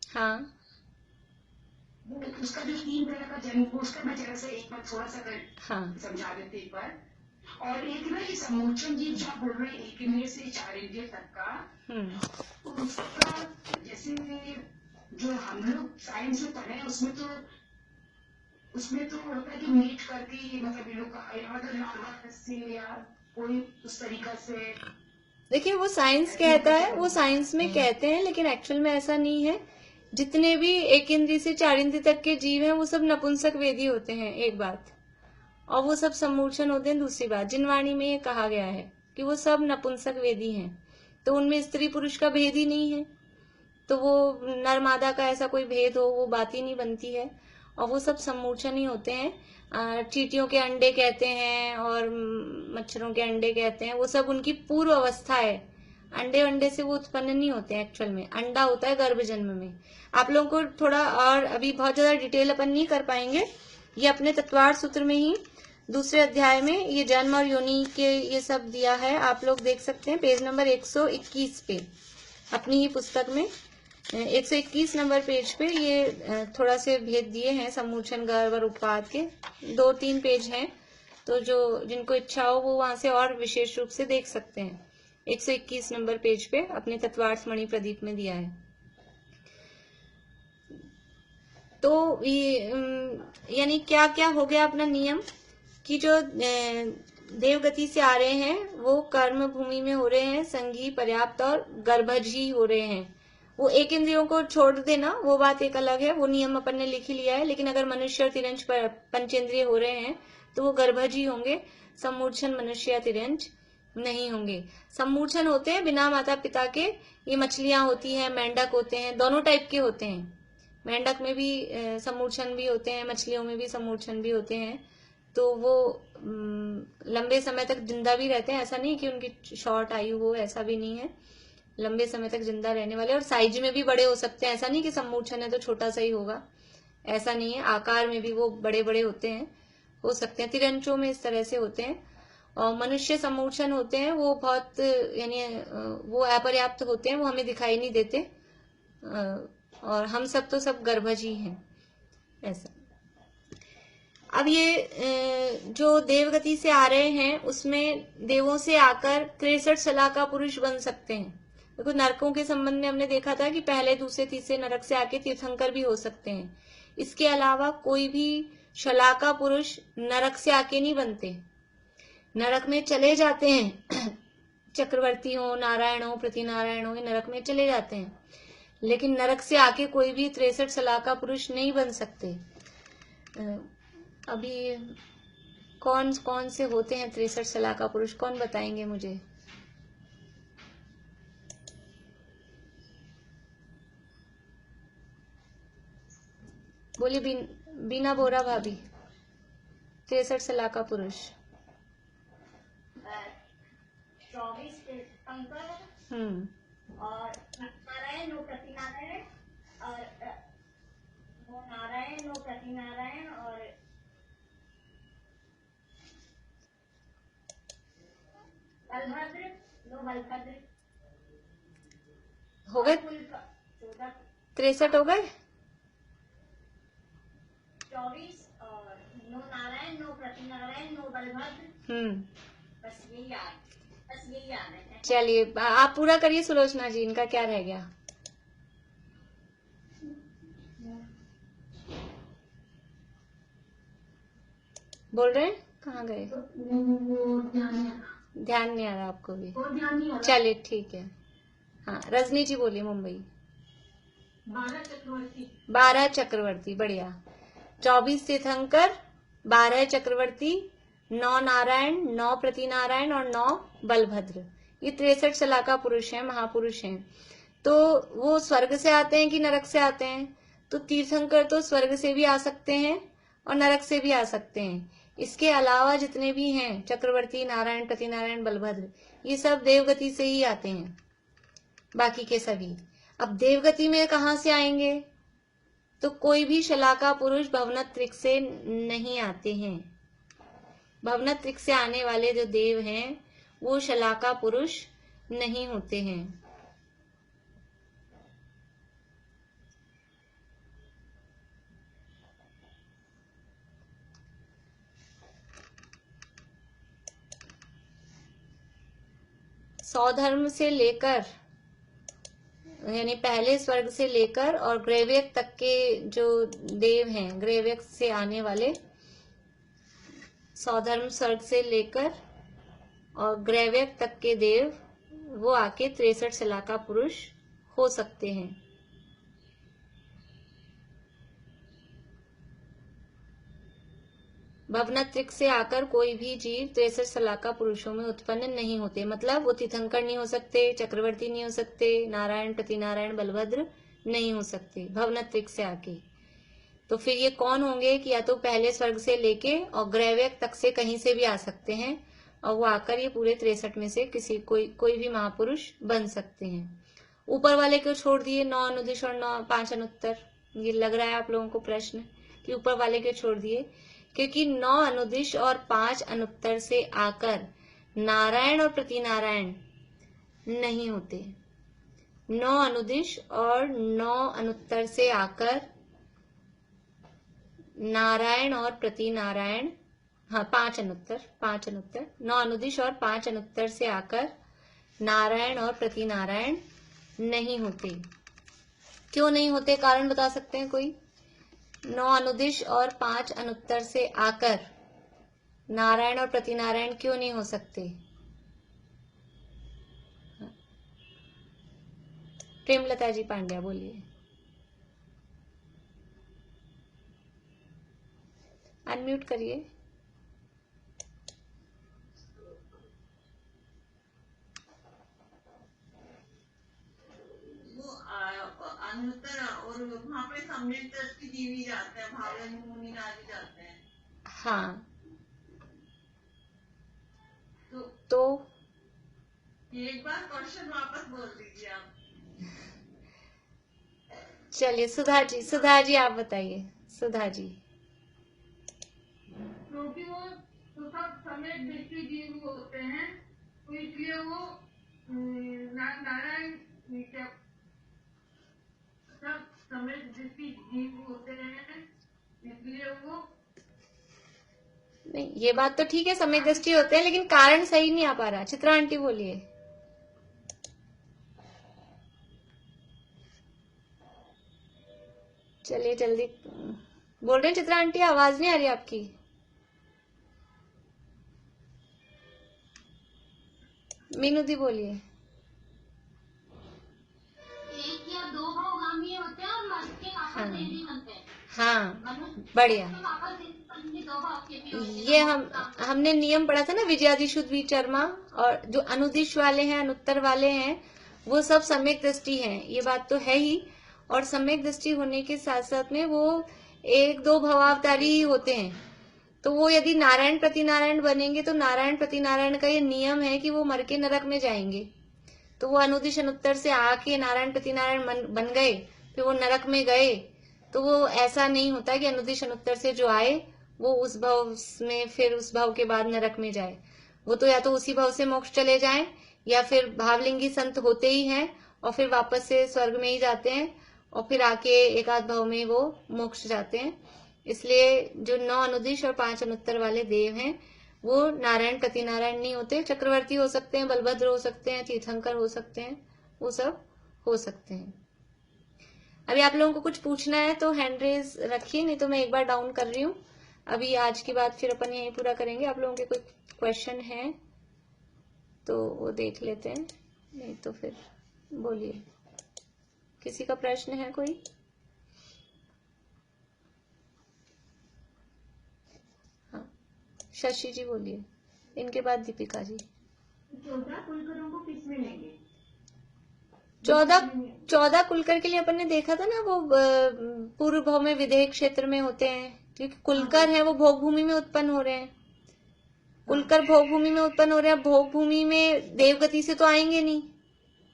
हाँ, उसका जो 3 तरह का जन्म, उसका मैं जरा सा एक बार थोड़ा सा हाँ, समझा देते एक बार। और एक ना ये सम्मूर्छन जी जो बोल रहे हैं 1 इंद्रिय से 4 इंद्रिय तक का, उसका जैसे जो हम लोग साइंस में पढ़े हैं उसमें तो होता है कि मीट करके मतलब ये लोग मतलब लार्वा से या कोई उस तरीका से। देखिए वो साइंस कहता है, वो साइंस में कहते हैं, लेकिन एक्चुअल में ऐसा नहीं है। जितने भी एक इंद्री से 4 इंद्री तक के जीव हैं वो सब नपुंसक वेदी होते हैं, एक बात, और वो सब सम्मूर्छन होते हैं, दूसरी बात। जिनवाणी में ये कहा गया है कि वो सब नपुंसक वेदी हैं, तो उनमें स्त्री पुरुष का भेद ही नहीं है, तो वो नर मादा का ऐसा कोई भेद हो वो बात ही नहीं बनती है, और वो सब सम्मूर्छन ही होते हैं। चींटियों के अंडे कहते हैं और मच्छरों के अंडे कहते हैं, वो सब उनकी पूर्व अवस्था है। अंडे से वो उत्पन्न नहीं होते हैं, एक्चुअल में अंडा होता है गर्भ जन्म में। आप लोगों को थोड़ा और अभी बहुत ज्यादा डिटेल अपन नहीं कर पाएंगे, ये अपने तत्वार्थ सूत्र में ही दूसरे अध्याय में ये जन्म और योनि के ये सब दिया है, आप लोग देख सकते हैं पेज नंबर 121 पे, अपनी ही पुस्तक में 121 नंबर पेज पे ये थोड़ा से भेद दिए हैं सम्मूर्छन, गर्भ और उत्पाद के 2-3 पेज हैं, तो जो जिनको इच्छा हो वो वहां से और विशेष रूप से देख सकते हैं। 121 नंबर पेज पे अपने तत्वार्थ मणि प्रदीप में दिया है। तो यानी क्या क्या हो गया अपना नियम कि जो देवगति से आ रहे हैं वो कर्म भूमि में हो रहे हैं, संघी, पर्याप्त और गर्भज ही हो रहे हैं। वो एक इंद्रियों को छोड़ देना वो बात एक अलग है, वो नियम अपन ने लिख ही लिया है, लेकिन अगर मनुष्य और तिरंज पंचेंद्रिय हो रहे हैं तो वो गर्भज ही होंगे, सम्मूर्छन मनुष्य या तिरंज नहीं होंगे। सम्मूर्छन होते हैं बिना माता पिता के, ये मछलियां होती हैं, मेंढक होते हैं, दोनों टाइप के होते हैं। मेंढक में भी सम्मूर्छन भी होते हैं, मछलियों में भी सम्मूर्छन भी होते हैं, तो वो लंबे समय तक जिंदा भी रहते हैं, ऐसा नहीं कि उनकी शॉर्ट आयु हो, ऐसा भी नहीं है, लंबे समय तक जिंदा रहने वाले, और साइज में भी बड़े हो सकते हैं, ऐसा नहीं कि सम्मूर्छन है तो छोटा सा ही होगा, ऐसा नहीं है, आकार में भी वो बड़े बड़े होते हैं, हो सकते हैं। तिरंचों में इस तरह से होते हैं। और मनुष्य सम्मूर्छन होते हैं वो बहुत यानी वो अपर्याप्त होते हैं, वो हमें दिखाई नहीं देते, और हम सब तो सब गर्भज ही हैं, ऐसा। अब ये जो देवगति से आ रहे हैं उसमें देवों से आकर 63 शला का पुरुष बन सकते हैं। देखो नरकों के संबंध में हमने देखा था कि पहले दूसरे तीसरे नरक से आके तीर्थंकर भी हो सकते हैं। इसके अलावा कोई भी शलाका पुरुष नरक से आके नहीं बनते, नरक में चले जाते हैं चक्रवर्ती हो, नारायण हो, प्रतिनारायण हो, ये नरक में चले जाते हैं, लेकिन नरक से आके कोई भी 63 शलाका पुरुष नहीं बन सकते। अभी कौन कौन से होते हैं 63 शलाका पुरुष, कौन बताएंगे मुझे? बोलिए बीना बोरा भाभी। 63 शलाका पुरुष 24 तीर्थंकर और नारायण नो प्रतिनारायण और वो नारायण नो प्रतिनारायण और बलभद्र नो बलभद्र हो गए 63 हो गए 24 और नो नारायण नो प्रतिनारायण नो बलभद्र। बस यही याद है। चलिए आप पूरा करिए सुलोचना जी, इनका क्या रह गया? बोल रहे हैं कहाँ गए? ध्यान नहीं आ रहा आपको भी? चलिए ठीक है। हाँ रजनी जी बोलिए मुंबई। 12 चक्रवर्ती, बढ़िया। 24 तीर्थंकर, 12 चक्रवर्ती, 9 नारायण, 9 प्रतिनारायण और 9 बलभद्र, ये 63 शलाका पुरुष हैं, महापुरुष हैं। तो वो स्वर्ग से आते हैं कि नरक से आते हैं? तो तीर्थंकर तो स्वर्ग से भी आ सकते हैं और नरक से भी आ सकते हैं। इसके अलावा जितने भी हैं चक्रवर्ती, नारायण, प्रतिनारायण, बलभद्र, ये सब देवगति से ही आते हैं, बाकी के सभी। अब देवगति में कहाँ से आएंगे? तो कोई भी शलाका पुरुष भवनत्रिक से नहीं आते हैं। भवनत्रिक से आने वाले जो देव हैं वो शलाका पुरुष नहीं होते हैं। सौधर्म से लेकर यानी पहले स्वर्ग से लेकर और ग्रैव्यक तक के जो देव हैं, ग्रैव्यक से आने वाले, सौधर्म स्वर्ग से लेकर और ग्रैव्यक तक के देव, वो आके 63 शलाका पुरुष हो सकते हैं। भवनत्रिक से आकर कोई भी जीव 63 शलाका पुरुषों में उत्पन्न नहीं होते। मतलब वो तीर्थंकर नहीं हो सकते, चक्रवर्ती नहीं हो सकते, नारायण, प्रतिनारायण, बलभद्र नहीं हो सकते भवनत्रिक से आके। तो फिर ये कौन होंगे कि या तो पहले स्वर्ग से लेके और ग्रैव्यक तक से कहीं से भी आ सकते हैं, और वो आकर ये पूरे 63 में से कोई भी महापुरुष बन सकते हैं। ऊपर वाले को छोड़ दिए, 9 अनुदिश और 5 अनुत्तर। ये लग रहा है आप लोगों को प्रश्न कि ऊपर वाले के छोड़ दिए, क्योंकि 9 अनुदिश और 5 अनुत्तर से आकर नारायण और प्रतिनारायण नहीं होते। 9 अनुदिश और 9 अनुत्तर से आकर नारायण और प्रतिनारायण, हाँ 5 अनुत्तर 9 अनुदिश और 5 अनुत्तर से आकर नारायण और प्रतिनारायण नहीं होते। क्यों नहीं होते, कारण बता सकते हैं कोई? 9 अनुदिश और 5 अनुत्तर से आकर नारायण और प्रतिनारायण क्यों नहीं हो सकते? प्रेमलता जी पांड्या बोलिए। अनम्यूट करिए। वो अनुत्तर और वहाँ पे सम्यक दृष्टि जीवी जाते हैं, भावन मुनि आदि जाते हैं। हाँ, तो एक बार क्वेश्चन वापस बोल दीजिए आप। चलिए सुधा जी आप बताइए। सुधा जी, क्योंकि वो तो सब समय दृष्टि जीव होते हैं, तो इसलिए वो नारायण सब समय दृष्टि जीव होते हैं, इसलिए वो नहीं, ये बात तो ठीक है, समय दृष्टि होते हैं, लेकिन कारण सही नहीं आ पा रहा। चित्रा आंटी बोलिए। चलिए जल्दी बोल रहे हैं चित्रा आंटी, आवाज नहीं आ रही आपकी। मीनू दी बोलिए। एक या दो भावगामी होते हैं और मन के आपस में नहीं बनते हैं। हाँ बढ़िया। दो भाव के भी होते हैं। ये हमने नियम पढ़ा था ना, विजयादिशुद्ध विचरमा, और जो अनुदिश वाले हैं, अनुत्तर वाले हैं, वो सब सम्यक दृष्टि हैं। ये बात तो है ही, और सम्यक दृष्टि होने के साथ साथ में वो 1-2 भवावतारी ही होते हैं। तो वो यदि नारायण प्रतिनारायण बनेंगे तो नारायण प्रतिनारायण का ये नियम है कि वो मर के नरक में जाएंगे। तो वो अनुदिश अनुत्तर से आके नारायण प्रतिनारायण बन गए, फिर वो नरक में गए, तो वो ऐसा नहीं होता कि अनुदिश अनुत्तर से जो आए वो उस भाव में फिर उस भाव के बाद नरक में जाए। वो तो या तो उसी भाव से मोक्ष चले जाएं, या फिर भावलिंगी संत होते ही हैं और फिर वापस से स्वर्ग में ही जाते हैं, और फिर आके एकाध भाव में वो मोक्ष जाते हैं। इसलिए जो 9 अनुदिश और 5 अनुत्तर वाले देव हैं वो नारायण प्रतिनारायण नहीं होते। चक्रवर्ती हो सकते हैं, बलभद्र हो सकते हैं, तीर्थंकर हो सकते हैं, वो सब हो सकते हैं। अभी आप लोगों को कुछ पूछना है तो हैंड रेज रखिए, नहीं तो मैं एक बार डाउन कर रही हूँ। अभी आज की बात फिर अपन यही पूरा करेंगे। आप लोगों के कोई क्वेश्चन है तो वो देख लेते हैं, नहीं तो फिर बोलिए। किसी का प्रश्न है कोई? हाँ शशि जी बोलिए, इनके बाद दीपिका जी। 14 कुलकरों को किस में लेंगे? 14 कुलकर के लिए अपन ने देखा था ना, वो पूर्व भाव में विदेह क्षेत्र में होते हैं, क्योंकि कुलकर हैं वो भोग भूमि में उत्पन्न हो रहे हैं। कुलकर भोग भूमि में उत्पन्न हो रहे हैं, भोग भूमि में देवगति से तो आएंगे नहीं।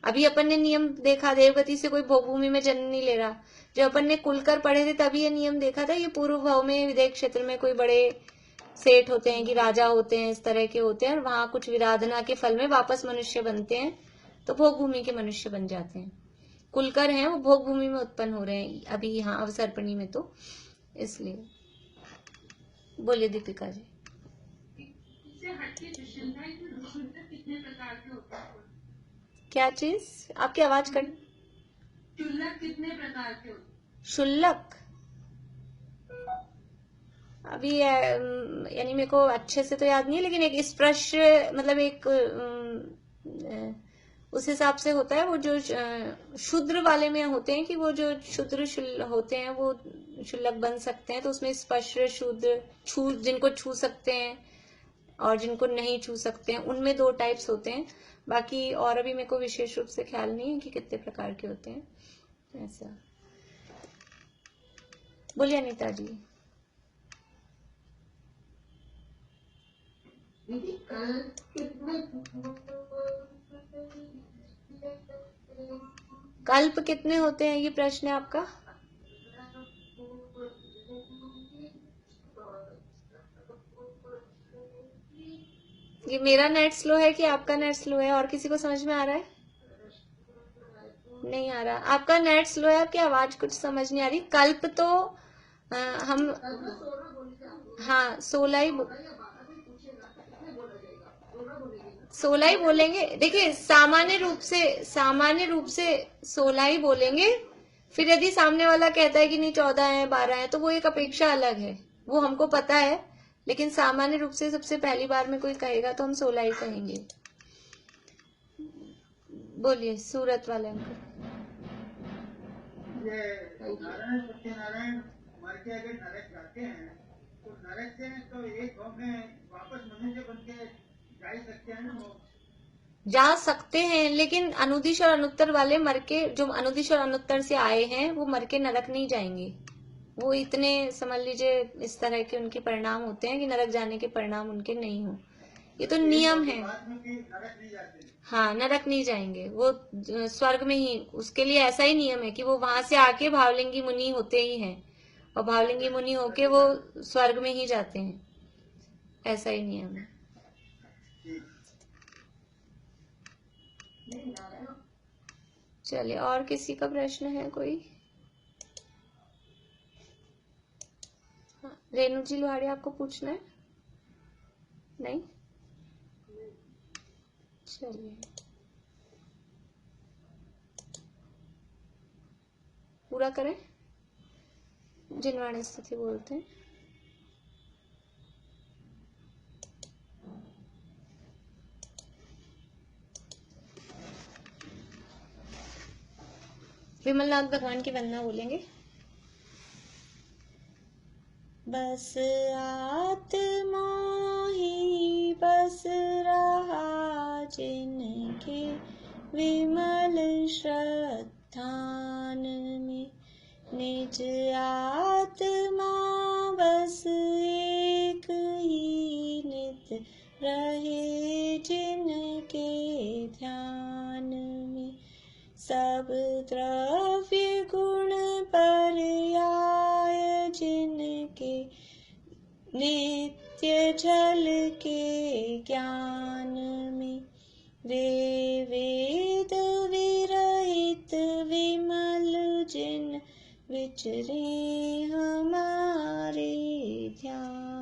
अभी अपन ने नियम देखा, देवगति से कोई भोग भूमि में जन्म नहीं ले रहा। जब अपन ने कुलकर पढ़े थे तभी ये नियम देखा था, ये पूर्व भाव में विदेह क्षेत्र में कोई बड़े सेठ होते हैं कि राजा होते हैं, इस तरह के होते हैं, और वहां कुछ विराधना के फल में वापस मनुष्य बनते हैं, तो भोग भूमि के मनुष्य बन जाते हैं। कुलकर हैं वो भोग भूमि में उत्पन्न हो रहे हैं अभी यहाँ अवसर्पणी में, तो इसलिए बोलिए दीपिका जी। क्या चीज? आपकी आवाज कट शुल्लक कितने प्रकार के होते हैं? शुल्लक अभी यानी मेरे को अच्छे से तो याद नहीं है, लेकिन एक स्पर्श मतलब एक उस हिसाब से होता है। वो जो शूद्र वाले में होते हैं कि वो जो शूद्र होते हैं वो शुल्लक बन सकते हैं, तो उसमें स्पर्श शूद्र जिनको छू सकते हैं और जिनको नहीं छू सकते हैं, उनमें 2 टाइप्स होते हैं। बाकी और अभी मेरे को विशेष रूप से ख्याल नहीं है कि कितने प्रकार के होते हैं। ऐसा बोलिए अनीता जी। दीदी कल्प कितने होते हैं, ये प्रश्न है आपका? ये मेरा नेट स्लो है कि आपका नेट स्लो है? और किसी को समझ में आ रहा है? नहीं आ रहा। आपका नेट स्लो है, आपकी आवाज कुछ समझ नहीं आ रही। कल्प तो हम हाँ 16 ही बोलेंगे। देखिए सामान्य रूप से 16 ही बोलेंगे। फिर यदि सामने वाला कहता है कि नहीं 14 है 12 है, तो वो एक अपेक्षा अलग है, वो हमको पता है। लेकिन सामान्य रूप से सबसे पहली बार में कोई कहेगा तो हम 16 ही कहेंगे। बोलिए सूरत वाले अंकल। ये नारायण सत्यनारायण मर के अगर नरक जाते हैं तो नरक से तो एक भाव में वापस मनुष्य बन के जा ही सकते हैं ना? जा सकते हैं, लेकिन अनुदिश और अनुत्तर वाले मर के, जो अनुदिश और अनुत्तर से आए हैं वो मर के नरक नहीं जाएंगे। वो इतने समझ लीजिए इस तरह के उनके परिणाम होते हैं कि नरक जाने के परिणाम उनके नहीं हो। ये तो नियम है। नरक नहीं जाते। हाँ नरक नहीं जाएंगे, वो स्वर्ग में ही, उसके लिए ऐसा ही नियम है कि वो वहां से आके भावलिंगी मुनि होते ही हैं, और भावलिंगी मुनि होके वो स्वर्ग में ही जाते हैं। ऐसा ही नियम है। चलिए और किसी का प्रश्न है कोई? रेणु जी लोहाड़ी आपको पूछना है? नहीं? चलिए पूरा करें। जिनवाणी स्थिति बोलते हैं। विमलनाथ भगवान की वंदना बोलेंगे। बस आत्मा ही बस रहा जिनके विमल श्रद्धान में, निज आत्मा बस एक ही नित रहे जिनके ध्यान में, सब द्रव्य गुण पर्याय जिनके नित्य झल के ज्ञान में, वे वेद विरहित विमल जिन विचरे हमारे ध्यान